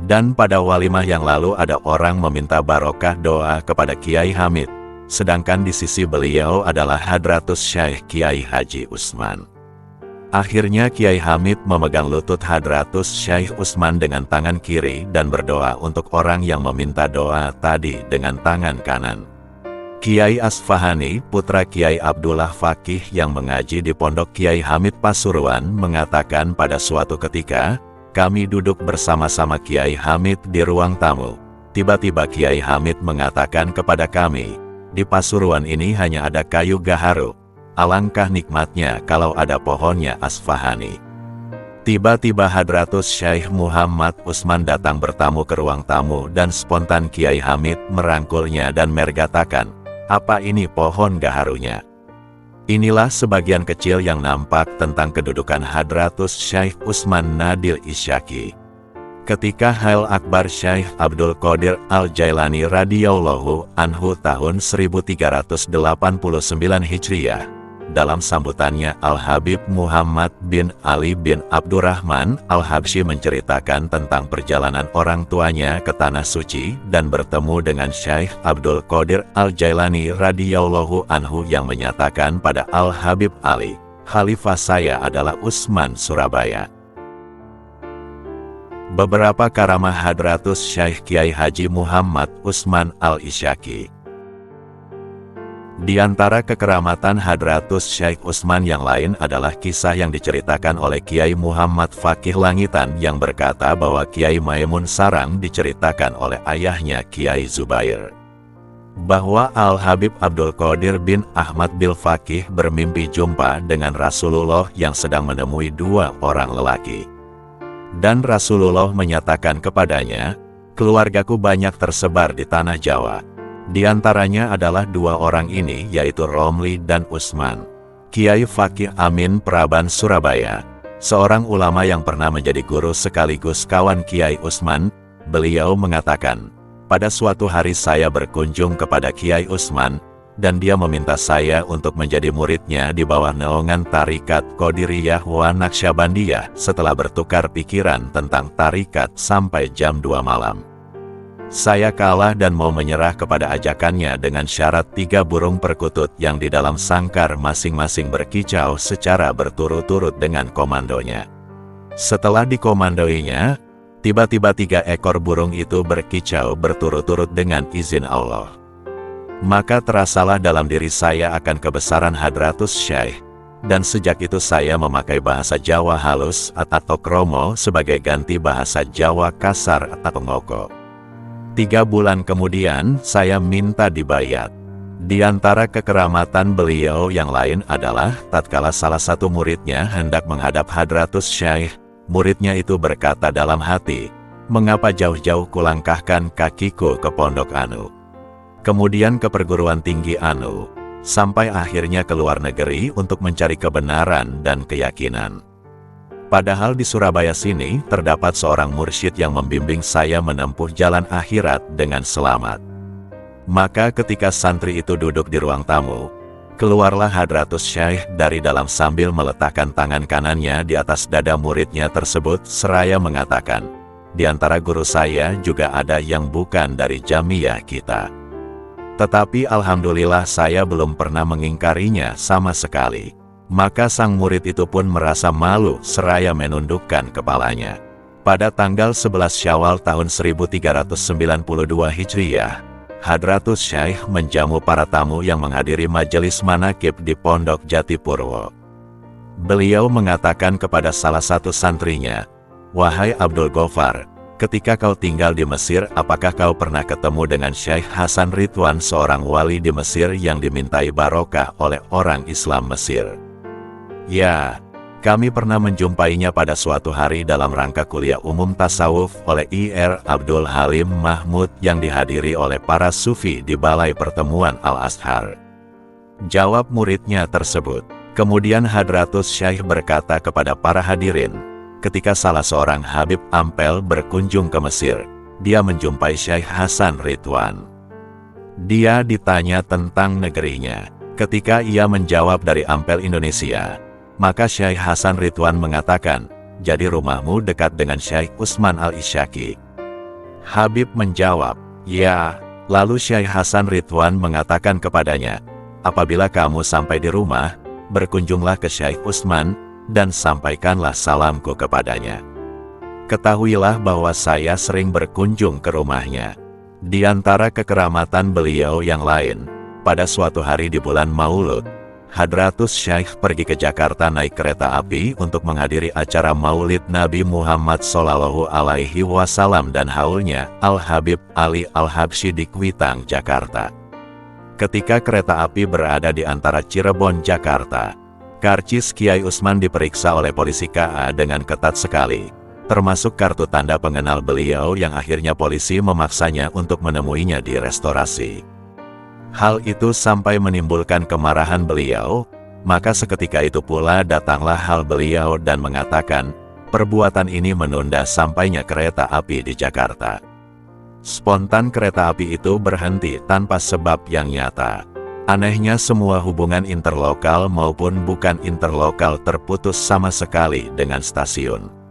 Dan pada walimah yang lalu ada orang meminta barokah doa kepada Kiai Hamid, sedangkan di sisi beliau adalah Hadratus Syekh Kiai Haji Utsman. Akhirnya Kiai Hamid memegang lutut Hadratus Syekh Utsman dengan tangan kiri dan berdoa untuk orang yang meminta doa tadi dengan tangan kanan. Kiai Asfahani, putra Kiai Abdullah Fakih yang mengaji di Pondok Kiai Hamid Pasuruan, mengatakan pada suatu ketika, kami duduk bersama-sama Kiai Hamid di ruang tamu. Tiba-tiba Kiai Hamid mengatakan kepada kami, di Pasuruan ini hanya ada kayu gaharu. Alangkah nikmatnya kalau ada pohonnya Asfahani. Tiba-tiba Hadratus Syekh Muhammad Utsman datang bertamu ke ruang tamu dan spontan Kiai Hamid merangkulnya dan mergatakan, "Apa ini pohon gaharunya?" Inilah sebagian kecil yang nampak tentang kedudukan Hadratus Syekh Utsman Nadil Isyaki. Ketika Hail Akbar Syekh Abdul Qadir Al-Jailani radhiyallahu anhu tahun 1389 Hijriah, dalam sambutannya Al-Habib Muhammad bin Ali bin Abdurrahman Al-Habsyi menceritakan tentang perjalanan orang tuanya ke Tanah Suci dan bertemu dengan Syekh Abdul Qadir Al-Jailani radhiyallahu anhu yang menyatakan pada Al-Habib Ali, "Khalifah saya adalah Utsman Surabaya." Beberapa karamah Hadratus Syekh Kiai Haji Muhammad Utsman Al-Isyaki. Di antara kekeramatan Hadratus Syekh Utsman yang lain adalah kisah yang diceritakan oleh Kiai Muhammad Fakih Langitan yang berkata bahwa Kiai Maimun Sarang diceritakan oleh ayahnya Kiai Zubair, bahwa Al-Habib Abdul Qadir bin Ahmad bil Fakih bermimpi jumpa dengan Rasulullah yang sedang menemui dua orang lelaki. Dan Rasulullah menyatakan kepadanya, "Keluargaku banyak tersebar di tanah Jawa. Di antaranya adalah dua orang ini, yaitu Romli dan Utsman." Kiai Fakih Amin Praban Surabaya, seorang ulama yang pernah menjadi guru sekaligus kawan Kiai Utsman, beliau mengatakan, "Pada suatu hari saya berkunjung kepada Kiai Utsman, dan dia meminta saya untuk menjadi muridnya di bawah naungan Tarikat Qadiriyah wa Naqsyabandiyah setelah bertukar pikiran tentang tarikat sampai jam 2 malam. Saya kalah dan mau menyerah kepada ajakannya dengan syarat 3 burung perkutut yang di dalam sangkar masing-masing berkicau secara berturut-turut dengan komandonya. Setelah dikomandoinya, tiba-tiba 3 ekor burung itu berkicau berturut-turut dengan izin Allah. Maka terasalah dalam diri saya akan kebesaran Hadratus Syekh, dan sejak itu saya memakai bahasa Jawa halus atau kromo sebagai ganti bahasa Jawa kasar atau ngoko. 3 bulan kemudian, saya minta dibayat." Di antara kekeramatan beliau yang lain adalah, tatkala salah satu muridnya hendak menghadap Hadratus Syekh, muridnya itu berkata dalam hati, "Mengapa jauh-jauh kulangkahkan kakiku ke pondok anu, kemudian ke perguruan tinggi anu, sampai akhirnya ke luar negeri untuk mencari kebenaran dan keyakinan. Padahal di Surabaya sini terdapat seorang mursyid yang membimbing saya menempuh jalan akhirat dengan selamat." Maka ketika santri itu duduk di ruang tamu, keluarlah Hadratus Syekh dari dalam sambil meletakkan tangan kanannya di atas dada muridnya tersebut seraya mengatakan, "Di antara guru saya juga ada yang bukan dari jamiah kita. Tetapi alhamdulillah saya belum pernah mengingkarinya sama sekali." Maka sang murid itu pun merasa malu seraya menundukkan kepalanya. Pada tanggal 11 Syawal tahun 1392 Hijriah, Hadratus Syekh menjamu para tamu yang menghadiri majelis manakib di Pondok Jatipurwo. Beliau mengatakan kepada salah satu santrinya, "Wahai Abdul Ghaffar, ketika kau tinggal di Mesir, apakah kau pernah ketemu dengan Syekh Hasan Ridwan, seorang wali di Mesir yang dimintai barokah oleh orang Islam Mesir?" "Ya, kami pernah menjumpainya pada suatu hari dalam rangka kuliah umum tasawuf oleh Ir Abdul Halim Mahmud yang dihadiri oleh para sufi di Balai Pertemuan Al-Azhar," jawab muridnya tersebut. Kemudian Hadratus Syekh berkata kepada para hadirin, ketika salah seorang Habib Ampel berkunjung ke Mesir, dia menjumpai Syekh Hasan Ridwan. Dia ditanya tentang negerinya. Ketika ia menjawab dari Ampel Indonesia, maka Syekh Hasan Ridwan mengatakan, "Jadi rumahmu dekat dengan Syekh Utsman Al-Isyaki?" Habib menjawab, "Ya." Lalu Syekh Hasan Ridwan mengatakan kepadanya, "Apabila kamu sampai di rumah, berkunjunglah ke Syekh Utsman, dan sampaikanlah salamku kepadanya. Ketahuilah bahwa saya sering berkunjung ke rumahnya. Di antara kekeramatan beliau yang lain, pada suatu hari di bulan Maulud, Hadratus Syekh pergi ke Jakarta naik kereta api untuk menghadiri acara Maulid Nabi Muhammad Shallallahu Alaihi Wasallam dan haulnya Al-Habib Ali Al-Habsyi di Kuitang, Jakarta. Ketika kereta api berada di antara Cirebon, Jakarta, karcis Kiai Usman diperiksa oleh polisi KA dengan ketat sekali, termasuk kartu tanda pengenal beliau yang akhirnya polisi memaksanya untuk menemuinya di restorasi. Hal itu sampai menimbulkan kemarahan beliau, maka seketika itu pula datanglah hal beliau dan mengatakan, perbuatan ini menunda sampainya kereta api di Jakarta. Spontan kereta api itu berhenti tanpa sebab yang nyata. Anehnya semua hubungan interlokal maupun bukan interlokal terputus sama sekali dengan stasiun.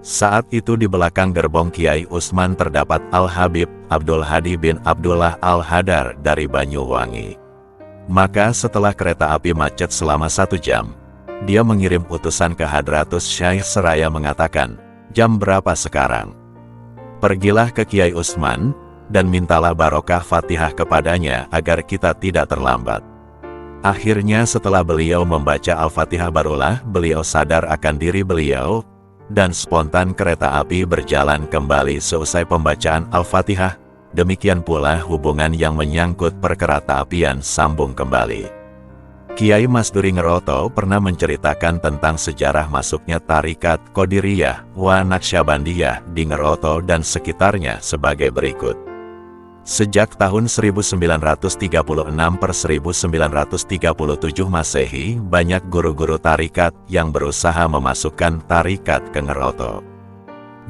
Saat itu di belakang gerbong Kiai Usman terdapat Al-Habib Abdul Hadi bin Abdullah Al-Hadar dari Banyuwangi. Maka setelah kereta api macet selama 1 jam, dia mengirim utusan ke Hadratus Syekh seraya mengatakan, jam berapa sekarang? Pergilah ke Kiai Usman, dan mintalah barokah Fatihah kepadanya agar kita tidak terlambat. Akhirnya setelah beliau membaca Al-Fatihah barulah beliau sadar akan diri beliau, dan spontan kereta api berjalan kembali seusai pembacaan Al-Fatihah. Demikian pula hubungan yang menyangkut perkereta apian sambung kembali. Kiai Masduri Ngeroto pernah menceritakan tentang sejarah masuknya tarikat Qadiriyah wa Naqsyabandiyah di Ngeroto dan sekitarnya sebagai berikut. Sejak tahun 1936 per 1937 Masehi, banyak guru-guru tarikat yang berusaha memasukkan tarikat ke Ngeroto.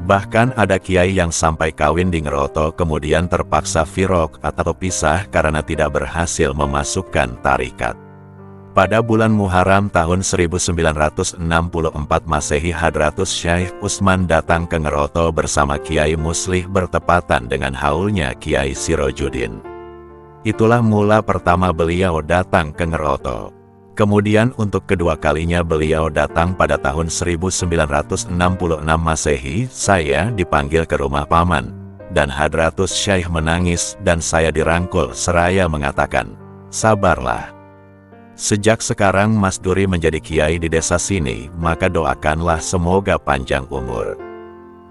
Bahkan ada kiai yang sampai kawin di Ngeroto kemudian terpaksa firok atau pisah karena tidak berhasil memasukkan tarikat. Pada bulan Muharram tahun 1964 Masehi, Hadratus Syekh Usman datang ke Ngeroto bersama Kiai Muslih bertepatan dengan haulnya Kiai Sirojuddin. Itulah mula pertama beliau datang ke Ngeroto. Kemudian untuk kedua kalinya beliau datang pada tahun 1966 Masehi, saya dipanggil ke rumah paman, dan Hadratus Syekh menangis dan saya dirangkul seraya mengatakan, sabarlah. Sejak sekarang Mas Duri menjadi kiai di desa sini, maka doakanlah semoga panjang umur.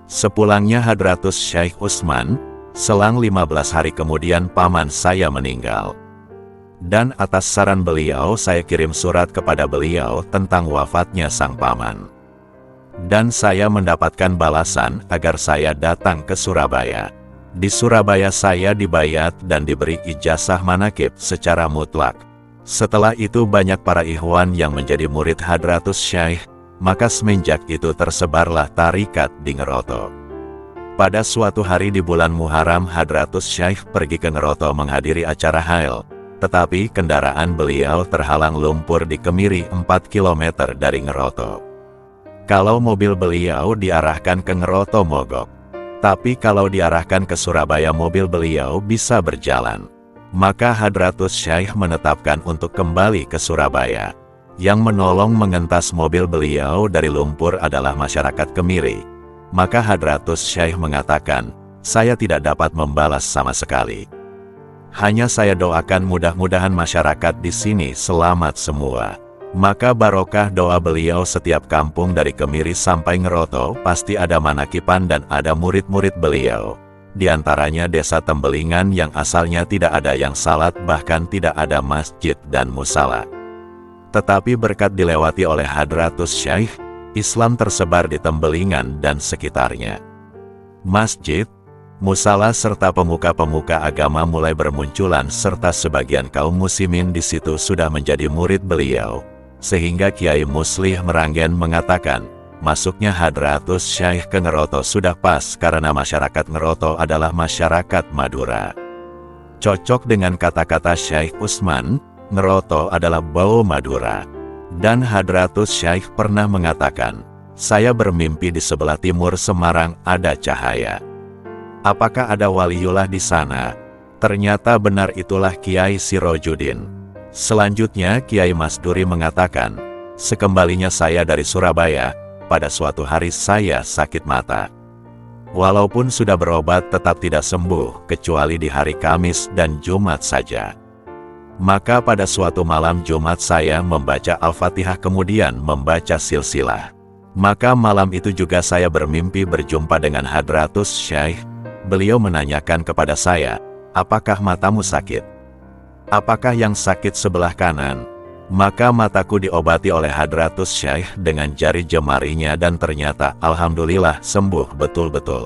Sepulangnya Hadratus Syekh Usman, selang 15 hari kemudian paman saya meninggal. Dan atas saran beliau saya kirim surat kepada beliau tentang wafatnya sang paman. Dan saya mendapatkan balasan agar saya datang ke Surabaya. Di Surabaya saya dibayat dan diberi ijazah manaqib secara mutlak. Setelah itu banyak para ikhwan yang menjadi murid Hadratus Syekh, maka semenjak itu tersebarlah tarikat di Ngeroto. Pada suatu hari di bulan Muharram Hadratus Syekh pergi ke Ngeroto menghadiri acara hail, tetapi kendaraan beliau terhalang lumpur di Kemiri 4 km dari Ngeroto. Kalau mobil beliau diarahkan ke Ngeroto mogok, tapi kalau diarahkan ke Surabaya mobil beliau bisa berjalan. Maka Hadratus Syekh menetapkan untuk kembali ke Surabaya. Yang menolong mengentas mobil beliau dari lumpur adalah masyarakat Kemiri. Maka Hadratus Syekh mengatakan, saya tidak dapat membalas sama sekali. Hanya saya doakan mudah-mudahan masyarakat di sini selamat semua. Maka barokah doa beliau setiap kampung dari Kemiri sampai Ngeroto pasti ada manakipan dan ada murid-murid beliau. Di antaranya desa Tembelingan yang asalnya tidak ada yang salat bahkan tidak ada masjid dan musala. Tetapi berkat dilewati oleh Hadratus Syekh, Islam tersebar di Tembelingan dan sekitarnya. Masjid, musala serta pemuka-pemuka agama mulai bermunculan serta sebagian kaum muslimin di situ sudah menjadi murid beliau. Sehingga Kiai Muslih Meranggen mengatakan, masuknya Hadratus Syekh ke Ngeroto sudah pas karena masyarakat Ngeroto adalah masyarakat Madura. Cocok dengan kata-kata Syekh Usman, Ngeroto adalah bau Madura. Dan Hadratus Syekh pernah mengatakan, saya bermimpi di sebelah timur Semarang ada cahaya. Apakah ada waliullah di sana? Ternyata benar itulah Kiai Sirojuddin. Selanjutnya Kiai Masduri mengatakan, Sekembalinya saya dari Surabaya, pada suatu hari saya sakit mata. Walaupun sudah berobat tetap tidak sembuh, kecuali di hari Kamis dan Jumat saja. Maka pada suatu malam Jumat saya membaca Al-Fatihah kemudian membaca silsilah. Maka malam itu juga saya bermimpi berjumpa dengan Hadratus Syekh. Beliau menanyakan kepada saya, apakah matamu sakit? Apakah yang sakit sebelah kanan? Maka mataku diobati oleh Hadratus Syekh dengan jari jemarinya dan ternyata alhamdulillah sembuh betul-betul.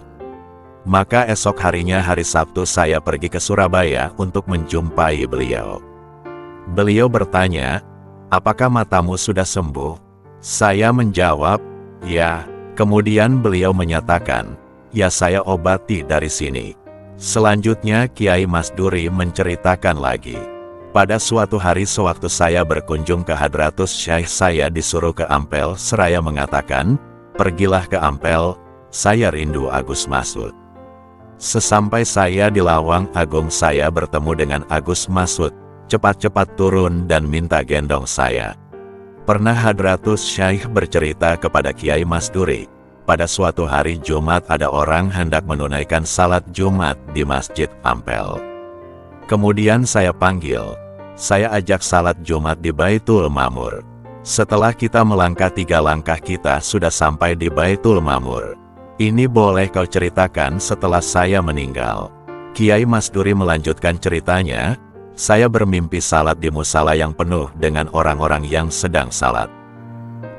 Maka esok harinya hari Sabtu saya pergi ke Surabaya untuk menjumpai beliau. Beliau bertanya, apakah matamu sudah sembuh? Saya menjawab, ya. Kemudian beliau menyatakan, ya saya obati dari sini. Selanjutnya Kiai Mas Duri menceritakan lagi. Pada suatu hari sewaktu saya berkunjung ke Hadratus Syekh saya disuruh ke Ampel seraya mengatakan, pergilah ke Ampel, saya rindu Agus Masud. Sesampai saya di Lawang Agung saya bertemu dengan Agus Masud, cepat-cepat turun dan minta gendong saya. Pernah Hadratus Syekh bercerita kepada Kiai Mas Duri, pada suatu hari Jumat ada orang hendak menunaikan salat Jumat di Masjid Ampel. Kemudian saya panggil. Saya ajak salat Jumat di Baitul Ma'mur. Setelah kita melangkah 3 langkah kita sudah sampai di Baitul Ma'mur. Ini boleh kau ceritakan setelah saya meninggal. Kiai Mas Duri melanjutkan ceritanya, saya bermimpi salat di musala yang penuh dengan orang-orang yang sedang salat.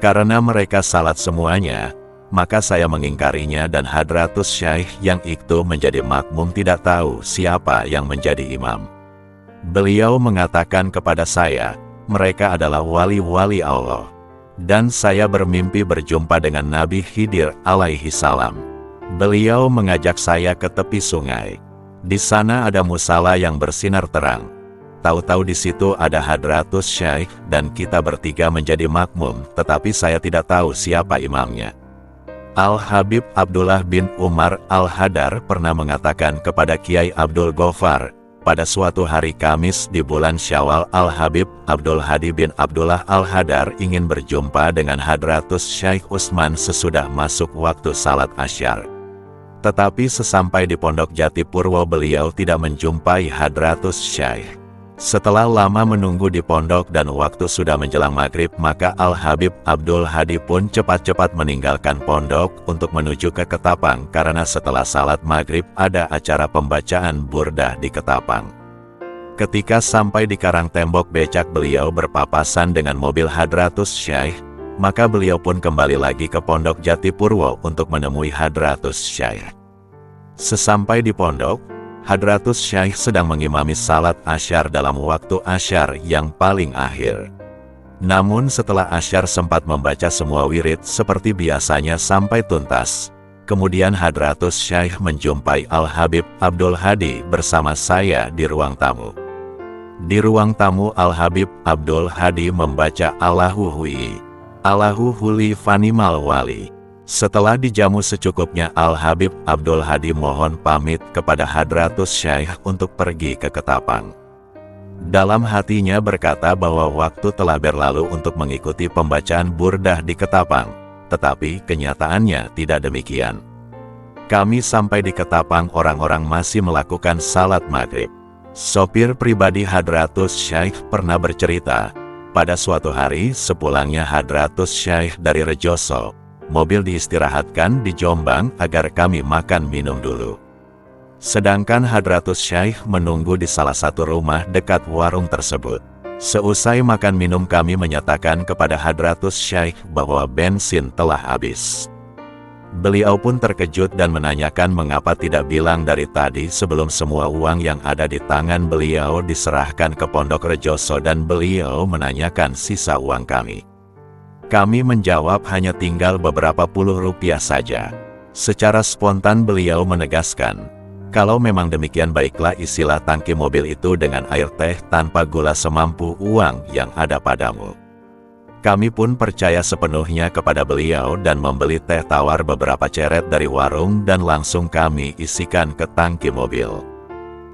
Karena mereka salat semuanya, maka saya mengingkarinya dan Hadratus Syekh yang itu menjadi makmum tidak tahu siapa yang menjadi imam. Beliau mengatakan kepada saya, mereka adalah wali-wali Allah. Dan saya bermimpi berjumpa dengan Nabi Khidir alaihi salam. Beliau mengajak saya ke tepi sungai. Di sana ada musala yang bersinar terang. Tahu-tahu di situ ada Hadratus Syekh dan kita bertiga menjadi makmum, tetapi saya tidak tahu siapa imamnya. Al-Habib Abdullah bin Umar Al-Hadar pernah mengatakan kepada Kiai Abdul Ghaffar, pada suatu hari Kamis di bulan Syawal Al-Habib Abdul Hadi bin Abdullah Al-Hadar ingin berjumpa dengan Hadratus Syekh Utsman sesudah masuk waktu salat Asyar. Tetapi sesampai di Pondok Jatipurwo beliau tidak menjumpai Hadratus Syekh. Setelah lama menunggu di pondok dan waktu sudah menjelang maghrib maka Al-Habib Abdul Hadi pun cepat-cepat meninggalkan pondok untuk menuju ke Ketapang karena setelah salat maghrib ada acara pembacaan burdah di Ketapang. Ketika sampai di karang tembok becak beliau berpapasan dengan mobil Hadratus Syekh, maka beliau pun kembali lagi ke Pondok Jatipurwo untuk menemui Hadratus Syekh. Sesampai di pondok, Hadratus Syekh sedang mengimami salat Asyar dalam waktu Asyar yang paling akhir. Namun setelah Asyar sempat membaca semua wirid seperti biasanya sampai tuntas. Kemudian Hadratus Syekh menjumpai Al-Habib Abdul Hadi bersama saya di ruang tamu. Di ruang tamu Al-Habib Abdul Hadi membaca Allahu Hui, Allahu Huli Fanimal Wali. Setelah dijamu secukupnya Al-Habib Abdul Hadi mohon pamit kepada Hadratus Syekh untuk pergi ke Ketapang. Dalam hatinya berkata bahwa waktu telah berlalu untuk mengikuti pembacaan burdah di Ketapang, tetapi kenyataannya tidak demikian. Kami sampai di Ketapang orang-orang masih melakukan salat maghrib. Sopir pribadi Hadratus Syekh pernah bercerita, pada suatu hari sepulangnya Hadratus Syekh dari Rejoso, mobil diistirahatkan di Jombang agar kami makan minum dulu. Sedangkan Hadratus Syekh menunggu di salah satu rumah dekat warung tersebut. Seusai makan minum kami menyatakan kepada Hadratus Syekh bahwa bensin telah habis. Beliau pun terkejut dan menanyakan mengapa tidak bilang dari tadi sebelum semua uang yang ada di tangan beliau diserahkan ke Pondok Rejoso dan beliau menanyakan sisa uang kami. Kami menjawab hanya tinggal beberapa puluh rupiah saja. Secara spontan beliau menegaskan, kalau memang demikian baiklah isilah tangki mobil itu dengan air teh tanpa gula semampu uang yang ada padamu. Kami pun percaya sepenuhnya kepada beliau dan membeli teh tawar beberapa ceret dari warung dan langsung kami isikan ke tangki mobil.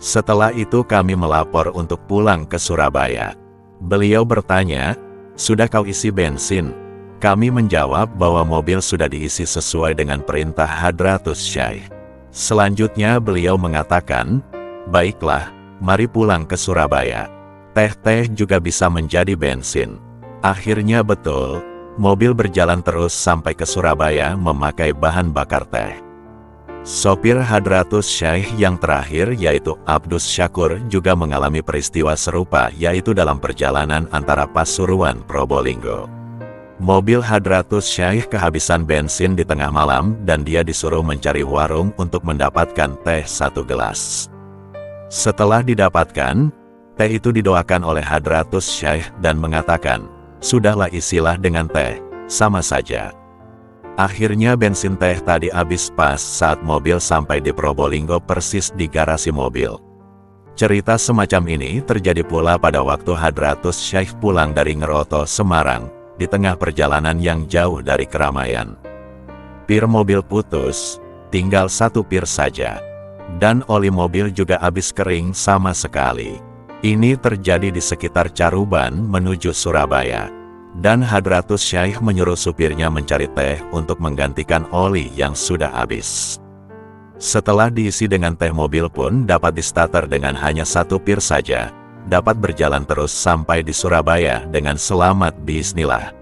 Setelah itu kami melapor untuk pulang ke Surabaya. Beliau bertanya, "Sudah kau isi bensin?" Kami menjawab bahwa mobil sudah diisi sesuai dengan perintah Hadratus Syaikh. Selanjutnya beliau mengatakan, "Baiklah, mari pulang ke Surabaya. Teh-teh juga bisa menjadi bensin." Akhirnya betul, mobil berjalan terus sampai ke Surabaya memakai bahan bakar teh. Sopir Hadratus Syaikh yang terakhir yaitu Abdus Syakur juga mengalami peristiwa serupa yaitu dalam perjalanan antara Pasuruan Probolinggo. Mobil Hadratus Syaikh kehabisan bensin di tengah malam dan dia disuruh mencari warung untuk mendapatkan teh 1 gelas. Setelah didapatkan, teh itu didoakan oleh Hadratus Syaikh dan mengatakan, "Sudahlah isilah dengan teh, sama saja." Akhirnya bensin teh tadi habis pas saat mobil sampai di Probolinggo persis di garasi mobil. Cerita semacam ini terjadi pula pada waktu Hadratus Syaikh pulang dari Ngeroto, Semarang, di tengah perjalanan yang jauh dari keramaian. Pir mobil putus, tinggal 1 pir saja. Dan oli mobil juga habis kering sama sekali. Ini terjadi di sekitar Caruban menuju Surabaya. Dan Hadratus Syaikh menyuruh supirnya mencari teh untuk menggantikan oli yang sudah habis. Setelah diisi dengan teh, mobil pun dapat di-starter dengan hanya 1 pir saja, dapat berjalan terus sampai di Surabaya dengan selamat bismillah.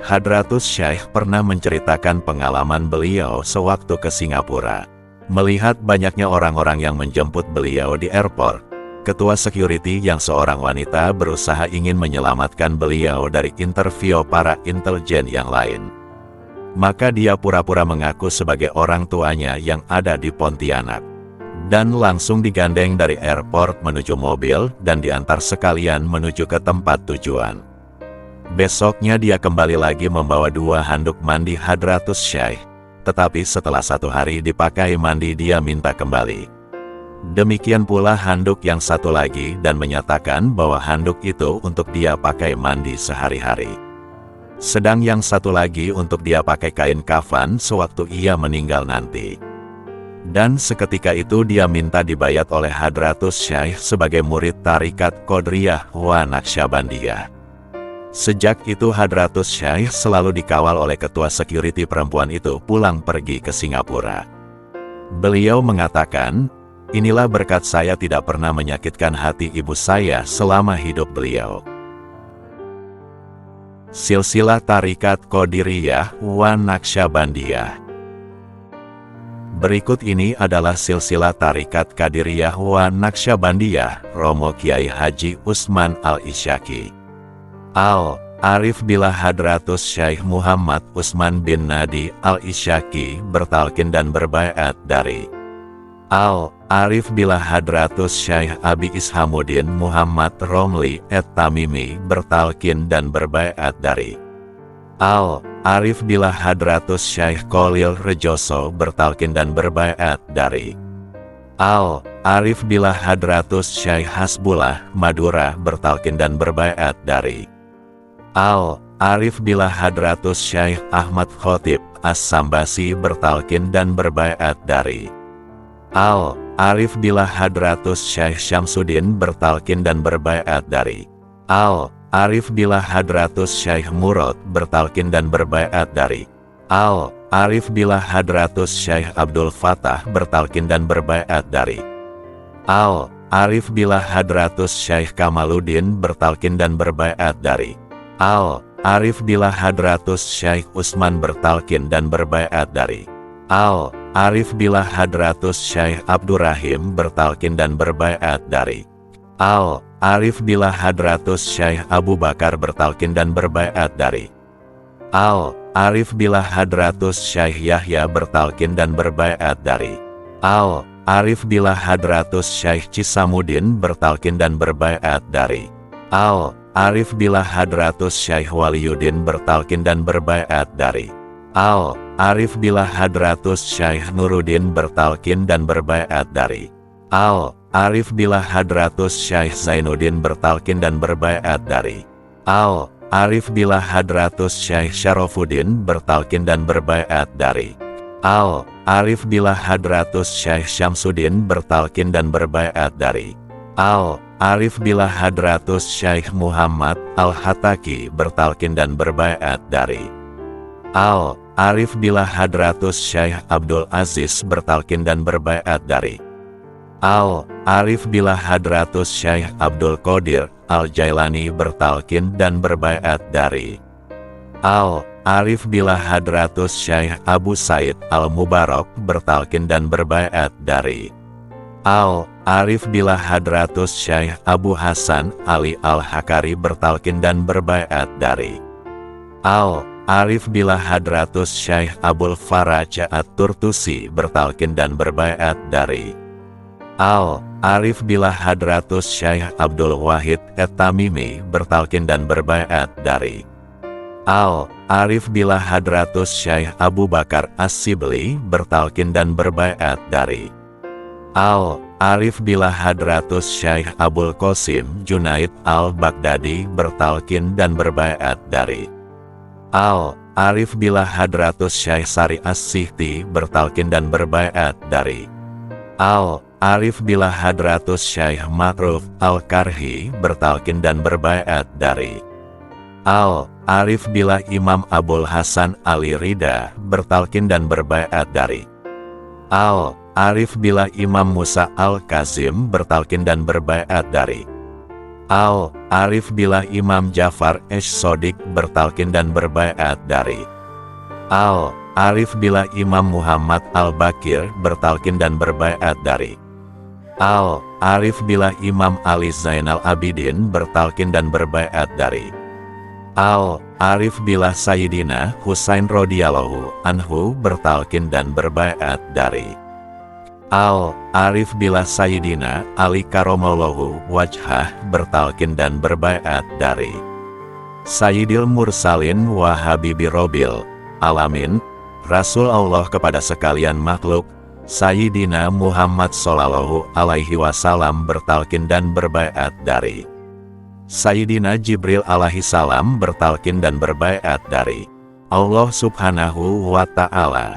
Hadratus Syaikh pernah menceritakan pengalaman beliau sewaktu ke Singapura. Melihat banyaknya orang-orang yang menjemput beliau di airport, ketua security yang seorang wanita berusaha ingin menyelamatkan beliau dari interview para intelijen yang lain. Maka dia pura-pura mengaku sebagai orang tuanya yang ada di Pontianak. Dan langsung digandeng dari airport menuju mobil dan diantar sekalian menuju ke tempat tujuan. Besoknya dia kembali lagi membawa 2 handuk mandi Hadratus Syaikh. Tetapi setelah 1 hari dipakai mandi dia minta kembali. Demikian pula handuk yang 1 lagi dan menyatakan bahwa handuk itu untuk dia pakai mandi sehari-hari. Sedang yang 1 lagi untuk dia pakai kain kafan sewaktu ia meninggal nanti. Dan seketika itu dia minta dibayat oleh Hadratus Syaikh sebagai murid Tarikat Qadriyah wa Naqsyabandiyah. Sejak itu Hadratus Syaikh selalu dikawal oleh ketua security perempuan itu pulang pergi ke Singapura. Beliau mengatakan, "Inilah berkat saya tidak pernah menyakitkan hati ibu saya selama hidup beliau." Silsilah Tarikat Qadiriyah wa Naqsyabandiyah. Berikut ini adalah silsilah Tarikat Qadiriyah wa Naqsyabandiyah Romo Kiai Haji Usman Al-Isyaki Al-Arif Billah Hadratus Syaikh Muhammad Usman bin Nadi Al-Isyaki bertalqin dan berbaiat dari Al-Arif Billah Hadratus Syaikh Abi Ishamuddin Muhammad Romli Et-Tamimi bertalqin dan berbaiat dari Al-Arif Billah Hadratus Syaikh Khalil Rejoso bertalqin dan berbaiat dari Al-Arif Billah Hadratus Syaikh Hasbullah Madura bertalqin dan berbaiat dari Al-Arif Billah Hadratus Syaikh Ahmad Khotib As-Sambasi bertalqin dan berbaiat dari Al-Arif Billah Hadratus Syaikh Syamsuddin bertalqin dan berbaiat dari Al-Arif Billah Hadratus Syaikh Murad bertalqin dan berbaiat dari Al-Arif Billah Hadratus Syaikh Abdul Fatah bertalqin dan berbaiat dari Al-Arif Billah Hadratus Syaikh Kamaluddin bertalqin dan berbaiat dari Al-Arif Billah Hadratus Syaikh Utsman bertalqin dan berbaiat dari Al-Arif Billah Hadratus Syaikh Abdurrahim bertalqin dan berbaiat dari Al-Arif Billah Hadratus Syaikh Abu Bakar bertalqin dan berbaiat dari Al-Arif Billah Hadratus Syaikh Yahya bertalqin dan berbaiat dari Al-Arif Billah Hadratus Syaikh Cisamuddin bertalqin dan berbaiat dari Al-Arif Billah Hadratus Syaikh Waliyuddin bertalqin dan berbaiat dari Al-Arif Billah Hadratus Syaikh Nuruddin bertalqin dan berbaiat dari Al-Arif Billah Hadratus Syaikh Zainuddin bertalqin dan berbaiat dari Al-Arif Billah Hadratus Syaikh Syarafuddin bertalqin dan berbaiat dari Al-Arif Billah Hadratus Syaikh Syamsuddin bertalqin dan berbaiat dari Arif Billah Hadratus Syekh Muhammad Al-Hataki bertalkin dan berbaiat dari Arif Billah Hadratus Syekh Abdul Aziz bertalkin dan berbaiat dari Arif Billah Hadratus Syekh Abdul Qadir Al-Jailani bertalkin dan berbaiat dari Arif Billah Hadratus Syekh Abu Said Al-Mubarak bertalkin dan berbaiat dari Arif Billah Hadratus Syekh Abu Hasan Ali Al-Hakari bertalkin dan berbaiat dari Arif Billah Hadratus Syekh Abul Faraj At-Turtusi bertalkin dan berbaiat dari Arif Billah Hadratus Syekh Abdul Wahid At-Tamimi bertalkin dan berbaiat dari Arif Billah Hadratus Syekh Abu Bakar As-Sibli bertalkin dan berbaiat dari Arif Billah Hadratus Syekh Abul Qasim Junaid Al-Baghdadi bertalkin dan berbaiat dari Arif Billah Hadratus Syekh Sari As-Sihti bertalkin dan berbaiat dari Arif Billah Hadratus Syekh Ma'ruf Al-Karhi bertalkin dan berbaiat dari Arif Billah Imam Abul Hasan Ali Rida bertalkin dan berbaiat dari Arif Billah Imam Musa Al-Kazim bertalkin dan berbaiat dari Arif Billah Imam Jafar Esh-Sodik bertalkin dan berbaiat dari Arif Billah Imam Muhammad Al-Bakir bertalkin dan berbaiat dari Arif Billah Imam Ali Zainal Abidin bertalkin dan berbaiat dari Arif Billah Sayyidina Husain radhiyallahu anhu bertalkin dan berbaiat dari Arif Billah Sayyidina Ali Karamallahu Wajhah bertalkin dan berbaiat dari Sayyidil Mursalin wa Habibi Robil Alamin Rasul Allah kepada sekalian makhluk Sayyidina Muhammad Sallallahu Alaihi Wasallam bertalkin dan berbaiat dari Sayyidina Jibril alaihi salam bertalkin dan berbaiat dari Allah Subhanahu wa Ta'ala.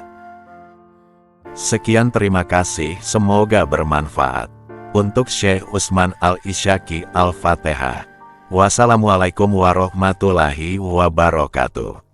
Sekian, terima kasih, semoga bermanfaat. Untuk Syekh Utsman Al-Isyaki Al-Fatihah. Wassalamualaikum warahmatullahi wabarakatuh.